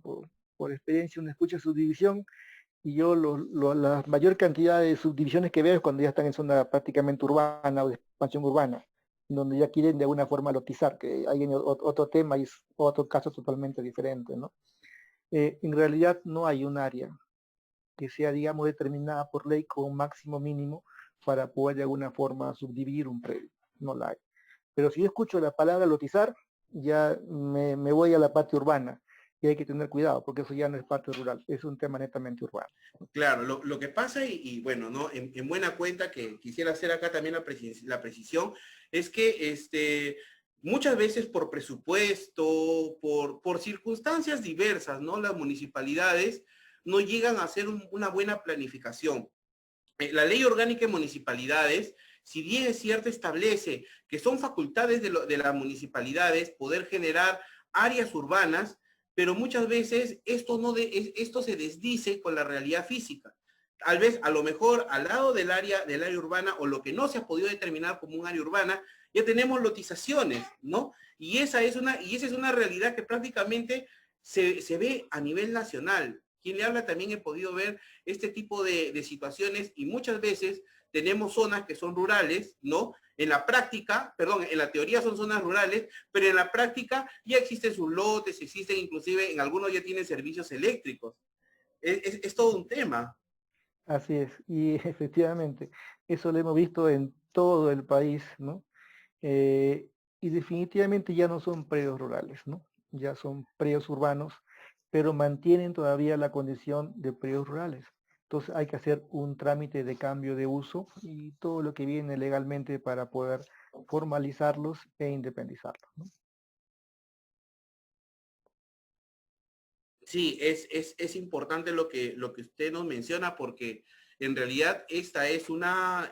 Por experiencia, uno escucha subdivisión y yo la mayor cantidad de subdivisiones que veo es cuando ya están en zona prácticamente urbana o de expansión urbana, donde ya quieren de alguna forma lotizar, que hay otro tema y es otro caso totalmente diferente, ¿no? En realidad no hay un área que sea, digamos, determinada por ley con un máximo mínimo para poder de alguna forma subdividir un predio. No la hay. Pero si yo escucho la palabra lotizar, ya me voy a la parte urbana y hay que tener cuidado porque eso ya no es parte rural, es un tema netamente urbano. Claro, lo que pasa, bueno, ¿no? En buena cuenta que quisiera hacer acá también la precisión, es que muchas veces por presupuesto, por circunstancias diversas, ¿no? Las municipalidades no llegan a hacer una buena planificación. La ley orgánica de municipalidades, si bien es cierto, establece que son facultades de las municipalidades poder generar áreas urbanas, pero muchas veces esto, esto se desdice con la realidad física. Tal vez, a lo mejor, al lado del área urbana, o lo que no se ha podido determinar como un área urbana, ya tenemos lotizaciones, ¿no? Y esa es una realidad que prácticamente se ve a nivel nacional. Quien le habla también he podido ver este tipo de situaciones y muchas veces tenemos zonas que son rurales, ¿no? En la práctica, perdón, en la teoría son zonas rurales, pero en la práctica ya existen sus lotes, existen inclusive, en algunos ya tienen servicios eléctricos. Es todo un tema. Así es, y efectivamente, eso lo hemos visto en todo el país, ¿no? Eh, y definitivamente ya no son predios rurales, ¿no? Ya son predios urbanos, pero mantienen todavía la condición de predios rurales. Entonces hay que hacer un trámite de cambio de uso y todo lo que viene legalmente para poder formalizarlos e independizarlos, ¿no? Sí, es importante lo que usted nos menciona porque en realidad esta es una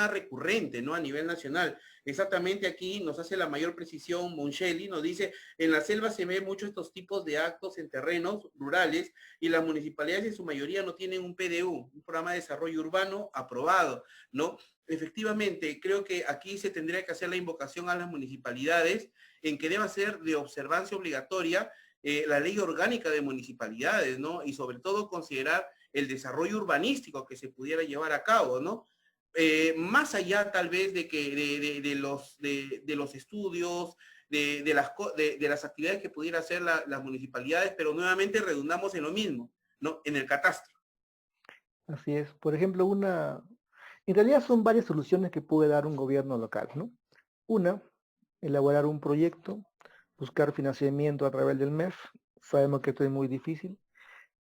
recurrente, ¿no? A nivel nacional. Exactamente aquí nos hace la mayor precisión Moncheli, nos dice, en la selva se ven muchos estos tipos de actos en terrenos rurales y las municipalidades en su mayoría no tienen un PDU, un programa de desarrollo urbano aprobado, ¿no? Efectivamente, creo que aquí se tendría que hacer la invocación a las municipalidades en que deba ser de observancia obligatoria la ley orgánica de municipalidades, ¿no? Y sobre todo considerar el desarrollo urbanístico que se pudiera llevar a cabo, ¿no? Más allá tal vez de que de los estudios, de las actividades que pudiera hacer las municipalidades, pero nuevamente redundamos en lo mismo, ¿no? En el catastro. Así es. Por ejemplo, en realidad son varias soluciones que puede dar un gobierno local, ¿no? Una, elaborar un proyecto, buscar financiamiento a través del MEF. Sabemos que esto es muy difícil,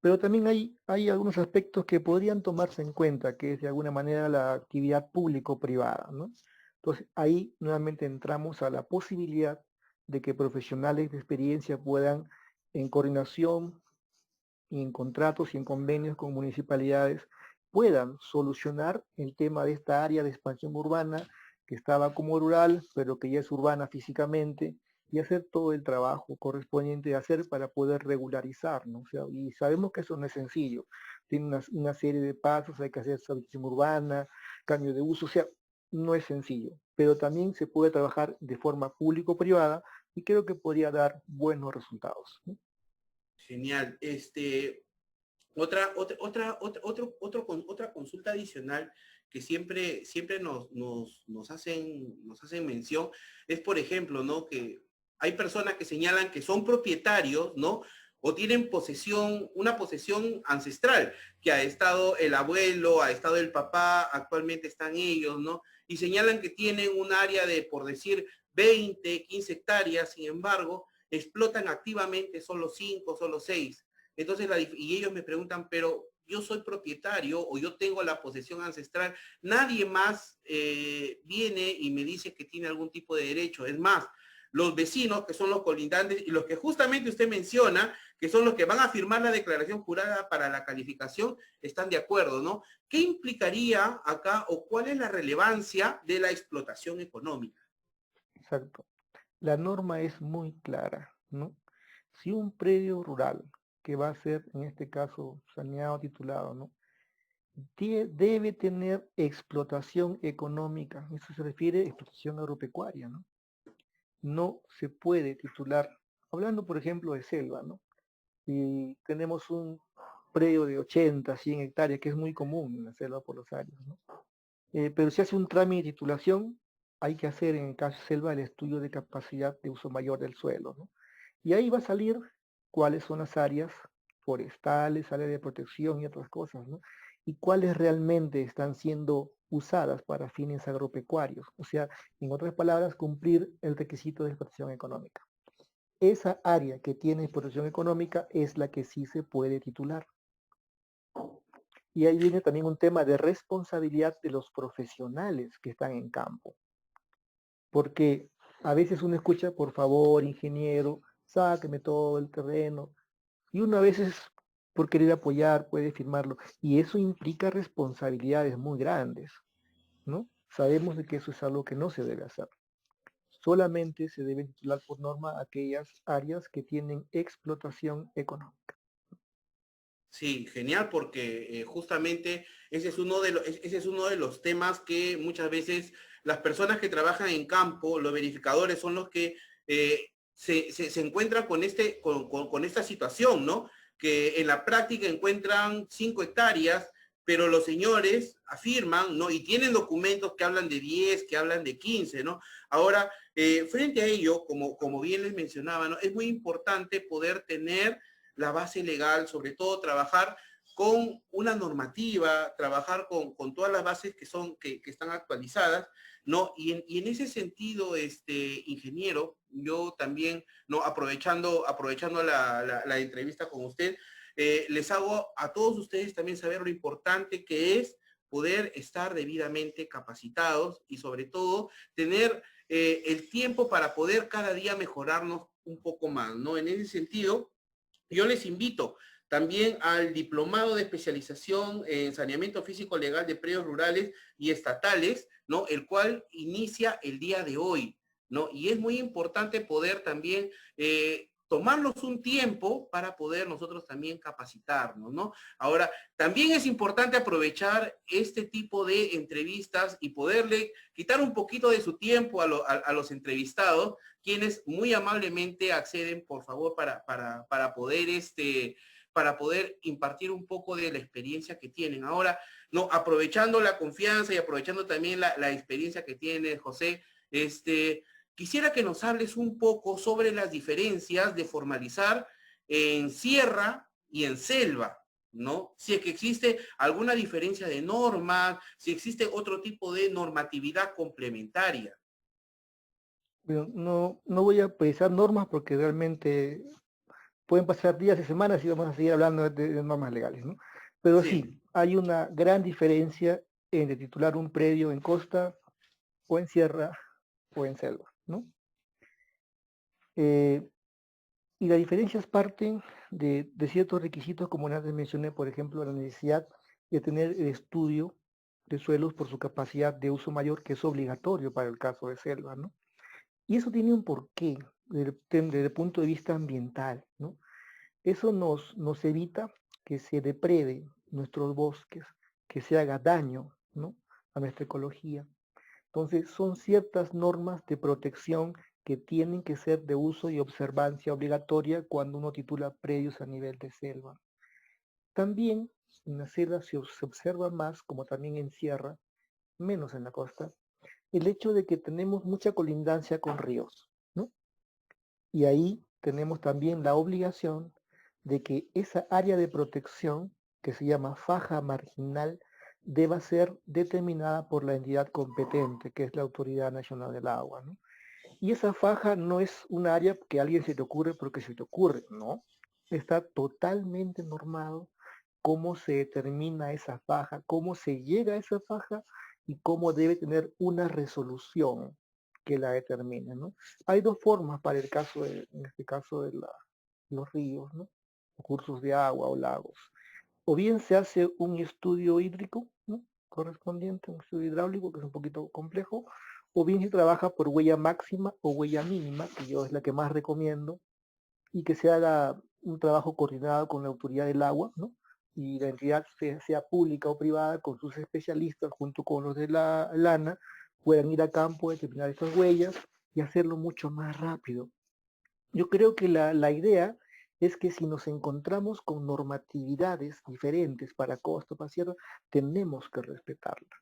pero también hay algunos aspectos que podrían tomarse en cuenta, que es de alguna manera la actividad público-privada, ¿no? Entonces, ahí nuevamente entramos a la posibilidad de que profesionales de experiencia puedan, en coordinación y en contratos y en convenios con municipalidades, puedan solucionar el tema de esta área de expansión urbana que estaba como rural, pero que ya es urbana físicamente, y hacer todo el trabajo correspondiente a hacer para poder regularizar, ¿no? O sea, y sabemos que eso no es sencillo, tiene una serie de pasos, hay que hacer habitación urbana, cambio de uso, o sea, no es sencillo, pero también se puede trabajar de forma público-privada y creo que podría dar buenos resultados, ¿no? Genial. Otra consulta adicional que siempre nos hacen mención es, por ejemplo, ¿no? Que hay personas que señalan que son propietarios, ¿no? O tienen una posesión ancestral, que ha estado el abuelo, ha estado el papá, actualmente están ellos, ¿no? Y señalan que tienen un área de, por decir, 20, 15 hectáreas, sin embargo, explotan activamente solo 5, solo 6. Entonces, y ellos me preguntan, pero yo soy propietario o yo tengo la posesión ancestral, nadie más viene y me dice que tiene algún tipo de derecho. Es más, los vecinos, que son los colindantes y los que justamente usted menciona, que son los que van a firmar la declaración jurada para la calificación, están de acuerdo, ¿no? ¿Qué implicaría acá o cuál es la relevancia de la explotación económica? Exacto. La norma es muy clara, ¿no? Si un predio rural que va a ser, en este caso, saneado, titulado, ¿no? debe tener explotación económica. Eso se refiere a explotación agropecuaria, ¿no? No se puede titular, hablando por ejemplo de selva, ¿no? Y tenemos un predio de 80, 100 hectáreas, que es muy común en la selva por los años, ¿no? Pero si hace un trámite de titulación, hay que hacer en el caso de selva el estudio de capacidad de uso mayor del suelo, ¿no? Y ahí va a salir cuáles son las áreas forestales, áreas de protección y otras cosas, ¿no? Y cuáles realmente están siendo usadas para fines agropecuarios. O sea, en otras palabras, cumplir el requisito de explotación económica. Esa área que tiene explotación económica es la que sí se puede titular. Y ahí viene también un tema de responsabilidad de los profesionales que están en campo. Porque a veces uno escucha, por favor, ingeniero, sáqueme todo el terreno. Y uno a veces, por querer apoyar, puede firmarlo. Y eso implica responsabilidades muy grandes, ¿no? Sabemos de que eso es algo que no se debe hacer. Solamente se deben titular por norma aquellas áreas que tienen explotación económica. Sí, genial, porque justamente ese es uno de los temas que muchas veces las personas que trabajan en campo, los verificadores, son los que se encuentran con, con esta situación, ¿no? Que en la práctica encuentran 5 hectáreas, pero los señores afirman, ¿no? Y tienen documentos que hablan de 10, que hablan de 15, ¿no? Ahora, frente a ello, como bien les mencionaba, ¿no? Es muy importante poder tener la base legal, sobre todo trabajar con una normativa, trabajar con todas las bases que están actualizadas, ¿no? Y en ese sentido, ingeniero, yo también, ¿no? Aprovechando la entrevista con usted, les hago a todos ustedes también saber lo importante que es poder estar debidamente capacitados y sobre todo tener el tiempo para poder cada día mejorarnos un poco más, ¿no? En ese sentido, yo les invito también al diplomado de especialización en saneamiento físico legal de predios rurales y estatales, ¿no? El cual inicia el día de hoy, ¿no? Y es muy importante poder también tomarnos un tiempo para poder nosotros también capacitarnos, ¿no? Ahora, también es importante aprovechar este tipo de entrevistas y poderle quitar un poquito de su tiempo a los entrevistados, quienes muy amablemente acceden, por favor, para poder impartir un poco de la experiencia que tienen. Ahora, no, aprovechando la confianza y aprovechando también la experiencia que tiene José, quisiera que nos hables un poco sobre las diferencias de formalizar en sierra y en selva, ¿no? Si es que existe alguna diferencia de normas, si existe otro tipo de normatividad complementaria. Pero no voy a precisar normas porque realmente pueden pasar días y semanas y vamos a seguir hablando de normas legales, ¿no? Pero Sí. sí, hay una gran diferencia entre titular un predio en costa o en sierra o en selva, ¿no? Eh, y las diferencias parten de ciertos requisitos, como antes mencioné, por ejemplo, la necesidad de tener el estudio de suelos por su capacidad de uso mayor, que es obligatorio para el caso de selva, ¿no? Y eso tiene un porqué desde el punto de vista ambiental, ¿no? Eso nos evita que se depreden nuestros bosques, que se haga daño, ¿no? A nuestra ecología. Entonces, son ciertas normas de protección que tienen que ser de uso y observancia obligatoria cuando uno titula predios a nivel de selva. También en la selva se observa más, como también en sierra, menos en la costa, el hecho de que tenemos mucha colindancia con ríos, ¿no? Y ahí tenemos también la obligación de que esa área de protección, que se llama faja marginal, deba ser determinada por la entidad competente, que es la Autoridad Nacional del Agua, ¿no? Y esa faja no es un área que a alguien se te ocurre porque se te ocurre, ¿no? Está totalmente normado cómo se determina esa faja, cómo se llega a esa faja y cómo debe tener una resolución que la determine, ¿no? Hay dos formas para el caso en este caso de los ríos, ¿no? O cursos de agua o lagos. O bien se hace un estudio hídrico, ¿no? Correspondiente, un estudio hidráulico, que es un poquito complejo, o bien se trabaja por huella máxima o huella mínima, que yo es la que más recomiendo, y que se haga un trabajo coordinado con la autoridad del agua, ¿no? y la entidad sea pública o privada, con sus especialistas, junto con los de la lana, puedan ir a campo, determinar estas huellas y hacerlo mucho más rápido. Yo creo que la idea es que si nos encontramos con normatividades diferentes para costo, para sierra, tenemos que respetarla.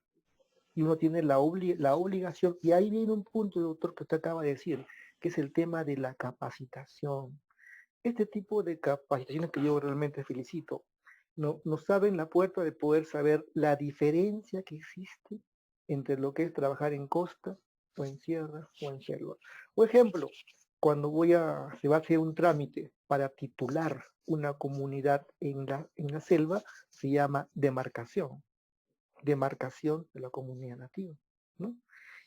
Y uno tiene la obligación, y ahí viene un punto, doctor, que usted acaba de decir, que es el tema de la capacitación. Este tipo de capacitaciones que yo realmente felicito, nos abren la puerta de poder saber la diferencia que existe entre lo que es trabajar en costa o en sierra o en selva. Por ejemplo, cuando se va a hacer un trámite para titular una comunidad en la selva, se llama demarcación de la comunidad nativa, ¿no?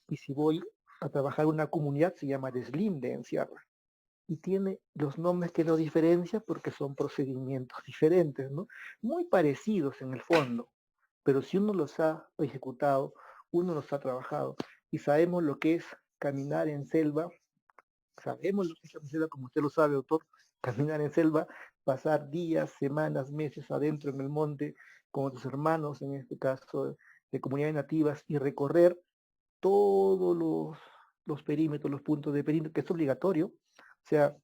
Y si voy a trabajar una comunidad, se llama deslinde en sierra y tiene los nombres que lo diferencian porque son procedimientos diferentes, ¿no? Muy parecidos en el fondo, pero si uno los ha ejecutado, uno los ha trabajado y sabemos lo que es caminar en selva, sabemos lo que es caminar en selva, como usted lo sabe, doctor, caminar en selva, pasar días, semanas, meses adentro en el monte con tus hermanos, en este caso de comunidades nativas, y recorrer todos los perímetros, los puntos de perímetro, que es obligatorio. O sea,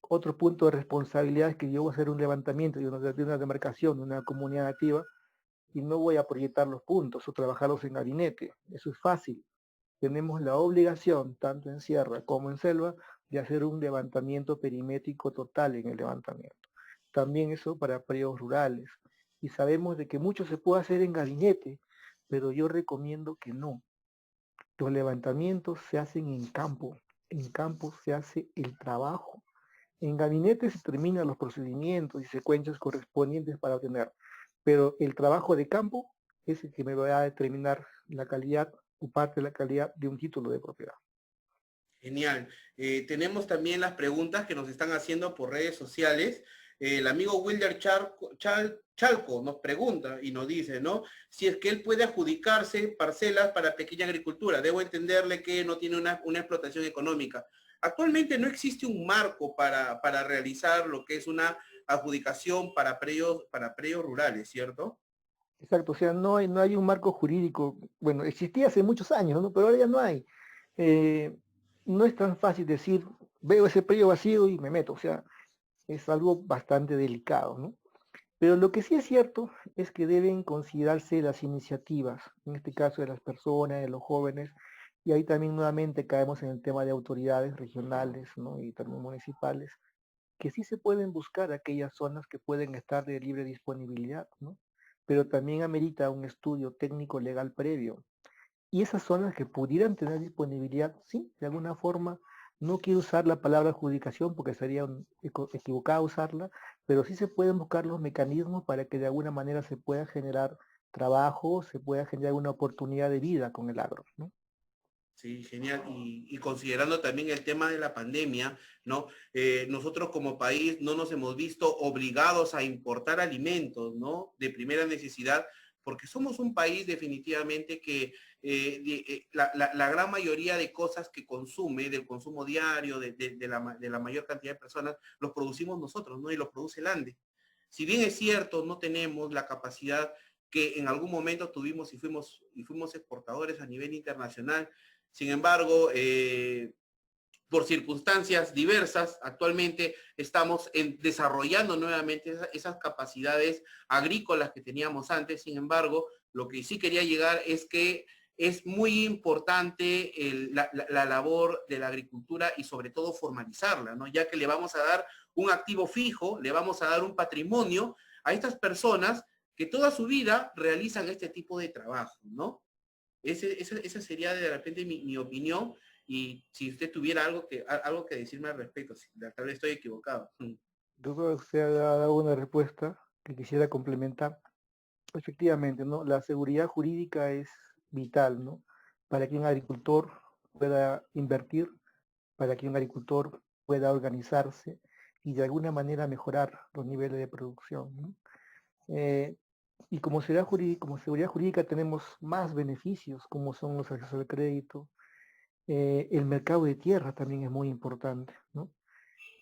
otro punto de responsabilidad es que yo voy a hacer un levantamiento de una demarcación, de una comunidad nativa, y no voy a proyectar los puntos o trabajarlos en gabinete. Eso es fácil. Tenemos la obligación, tanto en sierra como en selva, de hacer un levantamiento perimétrico total en el levantamiento. También eso para predios rurales. Y sabemos de que mucho se puede hacer en gabinete, pero yo recomiendo que no. Los levantamientos se hacen en campo se hace el trabajo. En gabinete se terminan los procedimientos y secuencias correspondientes para obtener, pero el trabajo de campo es el que me va a determinar la calidad o parte de la calidad de un título de propiedad. Genial. Tenemos también las preguntas que nos están haciendo por redes sociales. El amigo Wilder Chalco nos pregunta y nos dice, ¿no? Si es que él puede adjudicarse parcelas para pequeña agricultura. Debo entenderle que no tiene una explotación económica. Actualmente no existe un marco para realizar lo que es una adjudicación para predios rurales, ¿cierto? Exacto, o sea, no hay un marco jurídico, bueno, existía hace muchos años, ¿no? Pero ahora ya no hay. Eh, no es tan fácil decir, veo ese predio vacío y me meto, o sea, es algo bastante delicado, ¿no? Pero lo que sí es cierto es que deben considerarse las iniciativas, en este caso de las personas, de los jóvenes, y ahí también nuevamente caemos en el tema de autoridades regionales, ¿no? Y también municipales, que sí se pueden buscar aquellas zonas que pueden estar de libre disponibilidad, ¿no? Pero también amerita un estudio técnico legal previo. Y esas zonas que pudieran tener disponibilidad, sí, de alguna forma, no quiero usar la palabra adjudicación porque sería equivocado usarla, pero sí se pueden buscar los mecanismos para que de alguna manera se pueda generar trabajo, se pueda generar una oportunidad de vida con el agro, ¿no? Sí, genial. Y considerando también el tema de la pandemia, ¿no? Nosotros como país no nos hemos visto obligados a importar alimentos, ¿no? De primera necesidad, porque somos un país definitivamente que la gran mayoría de cosas que consume, del consumo diario, de la mayor cantidad de personas, los producimos nosotros, ¿no? Y los produce el ANDE. Si bien es cierto, no tenemos la capacidad que en algún momento tuvimos y fuimos exportadores a nivel internacional. Sin embargo, por circunstancias diversas, actualmente estamos desarrollando nuevamente esas capacidades agrícolas que teníamos antes. Sin embargo, lo que sí quería llegar es que es muy importante la labor de la agricultura y sobre todo formalizarla, ¿no? Ya que le vamos a dar un activo fijo, le vamos a dar un patrimonio a estas personas que toda su vida realizan este tipo de trabajo, ¿no? Esa sería de repente mi opinión y si usted tuviera algo que decirme al respecto, si, tal vez estoy equivocado. Doctor, usted ha dado una respuesta que quisiera complementar. Efectivamente, ¿no? La seguridad jurídica es vital, ¿no? Para que un agricultor pueda invertir, para que un agricultor pueda organizarse y de alguna manera mejorar los niveles de producción, ¿no? Eh, y como seguridad jurídica tenemos más beneficios, como son los accesos al crédito. El mercado de tierra también es muy importante, ¿no?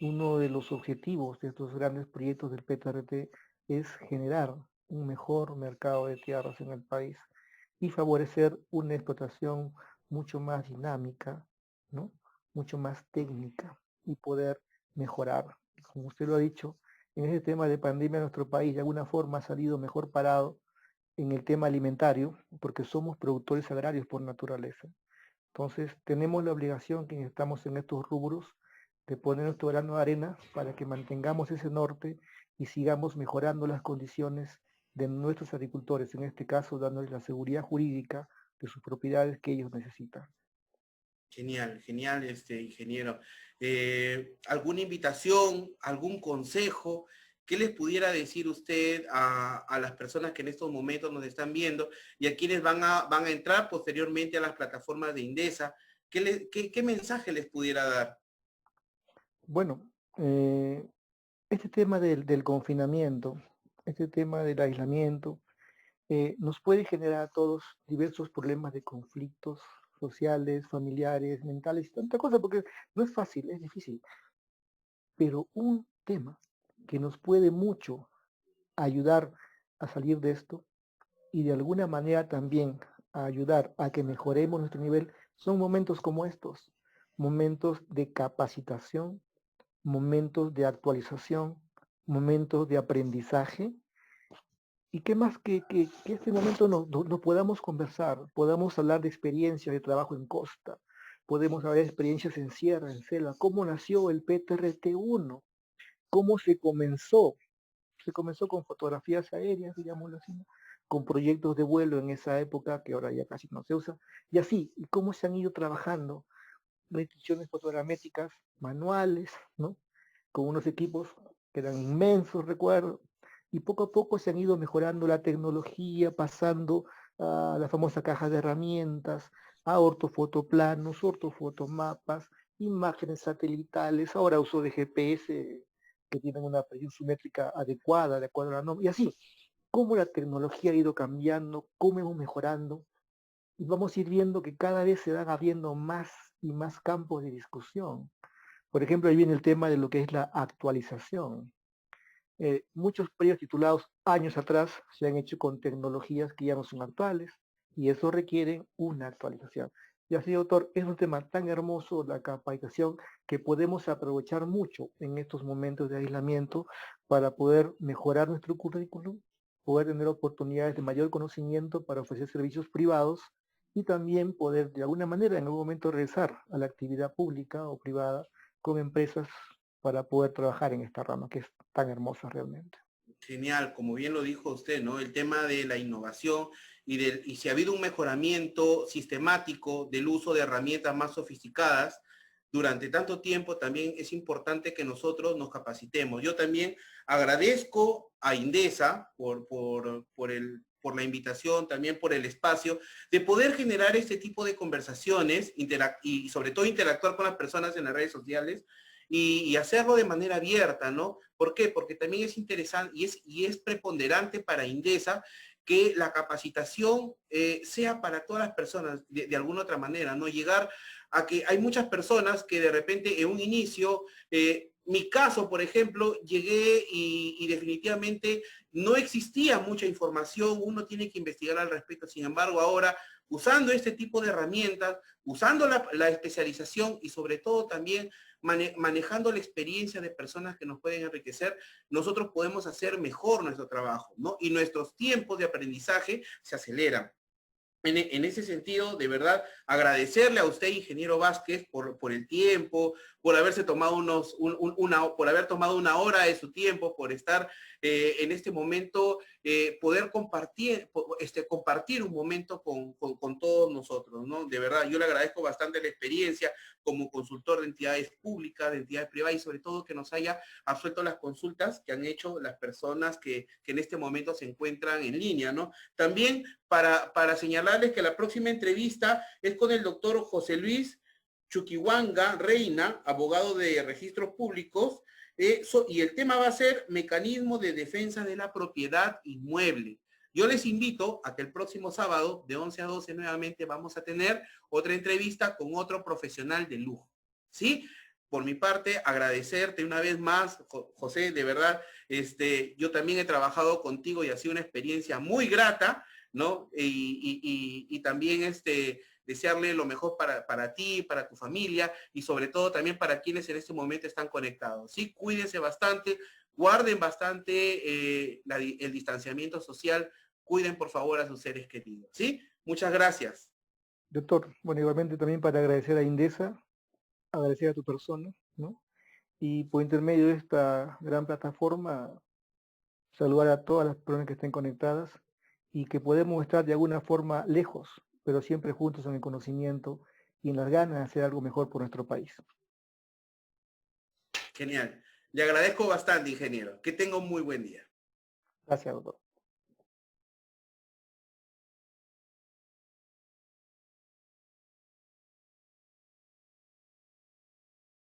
Uno de los objetivos de estos grandes proyectos del PTRT es generar un mejor mercado de tierras en el país y favorecer una explotación mucho más dinámica, ¿no? Mucho más técnica y poder mejorar. Como usted lo ha dicho, en ese tema de pandemia nuestro país de alguna forma ha salido mejor parado en el tema alimentario porque somos productores agrarios por naturaleza. Entonces, tenemos la obligación, quienes estamos en estos rubros, de poner nuestro grano de arena para que mantengamos ese norte y sigamos mejorando las condiciones de nuestros agricultores, en este caso dándoles la seguridad jurídica de sus propiedades que ellos necesitan. Genial, genial, ingeniero. ¿Alguna invitación, algún consejo? ¿Qué les pudiera decir usted a las personas que en estos momentos nos están viendo y a quienes van a entrar posteriormente a las plataformas de Indesa? ¿Qué mensaje les pudiera dar? Bueno, este tema del confinamiento, este tema del aislamiento, nos puede generar a todos diversos problemas de conflictos sociales, familiares, mentales, tanta cosa, porque no es fácil, es difícil. Pero un tema que nos puede mucho ayudar a salir de esto y de alguna manera también a ayudar a que mejoremos nuestro nivel son momentos como estos, momentos de capacitación, momentos de actualización, momentos de aprendizaje. ¿Y qué más que este momento no podamos conversar, podamos hablar de experiencias de trabajo en costa, podemos hablar de experiencias en sierra, en selva, cómo nació el PTRT-1, cómo se comenzó con fotografías aéreas, digámoslo así, ¿no? Con proyectos de vuelo en esa época, que ahora ya casi no se usa, y así, y cómo se han ido trabajando restricciones fotogramétricas manuales, ¿no? Con unos equipos que eran inmensos, recuerdo, y poco a poco se han ido mejorando la tecnología, pasando a la famosa caja de herramientas, a ortofotoplanos, ortofotomapas, imágenes satelitales, ahora uso de GPS que tienen una precisión simétrica adecuada, de acuerdo a la norma, y así, cómo la tecnología ha ido cambiando, cómo hemos mejorando, y vamos a ir viendo que cada vez se van abriendo más y más campos de discusión. Por ejemplo, ahí viene el tema de lo que es la actualización. Muchos proyectos titulados años atrás se han hecho con tecnologías que ya no son actuales y eso requiere una actualización. Y así, doctor, es un tema tan hermoso la capacitación que podemos aprovechar mucho en estos momentos de aislamiento para poder mejorar nuestro currículum, poder tener oportunidades de mayor conocimiento para ofrecer servicios privados y también poder de alguna manera en algún momento regresar a la actividad pública o privada con empresas para poder trabajar en esta rama que es tan hermosa realmente. Genial, como bien lo dijo usted, ¿no? El tema de la innovación y si ha habido un mejoramiento sistemático del uso de herramientas más sofisticadas durante tanto tiempo, también es importante que nosotros nos capacitemos. Yo también agradezco a Indesa por la invitación, también por el espacio, de poder generar este tipo de conversaciones y sobre todo interactuar con las personas en las redes sociales y hacerlo de manera abierta, ¿no? ¿Por qué? Porque también es interesante y es preponderante para Indesa que la capacitación sea para todas las personas de alguna otra manera, ¿no? Llegar a que hay muchas personas que de repente en un inicio, mi caso, por ejemplo, llegué y definitivamente no existía mucha información, uno tiene que investigar al respecto, sin embargo, ahora usando este tipo de herramientas, usando la especialización y sobre todo también manejando la experiencia de personas que nos pueden enriquecer, nosotros podemos hacer mejor nuestro trabajo, ¿no? Y nuestros tiempos de aprendizaje se aceleran. En ese sentido, de verdad, agradecerle a usted, ingeniero Vázquez, por el tiempo, por haberse tomado por haber tomado una hora de su tiempo, por estar en este momento, poder compartir un momento con todos nosotros, ¿no? De verdad, yo le agradezco bastante la experiencia como consultor de entidades públicas, de entidades privadas y sobre todo que nos haya absuelto las consultas que han hecho las personas que en este momento se encuentran en línea, ¿no? También para señalarles que la próxima entrevista es con el doctor José Luis Chuquihuanga Reina, abogado de registros públicos, y el tema va a ser mecanismo de defensa de la propiedad inmueble. Yo les invito a que el próximo sábado, de 11 a 12, nuevamente vamos a tener otra entrevista con otro profesional de lujo, ¿sí? por mi parte, agradecerte una vez más, José, de verdad, yo también he trabajado contigo y ha sido una experiencia muy grata, ¿no? Y también desearle lo mejor para ti, para tu familia y sobre todo también para quienes en este momento están conectados. Sí, cuídense bastante, guarden bastante el distanciamiento social, cuiden por favor a sus seres queridos. ¿Sí? Muchas gracias. Doctor, bueno, igualmente también para agradecer a Indesa, agradecer a tu persona, ¿no? Y por intermedio de esta gran plataforma, saludar a todas las personas que estén conectadas y que podemos estar de alguna forma lejos, pero siempre juntos en el conocimiento y en las ganas de hacer algo mejor por nuestro país. Genial. Le agradezco bastante, ingeniero. Que tenga un muy buen día. Gracias, doctor.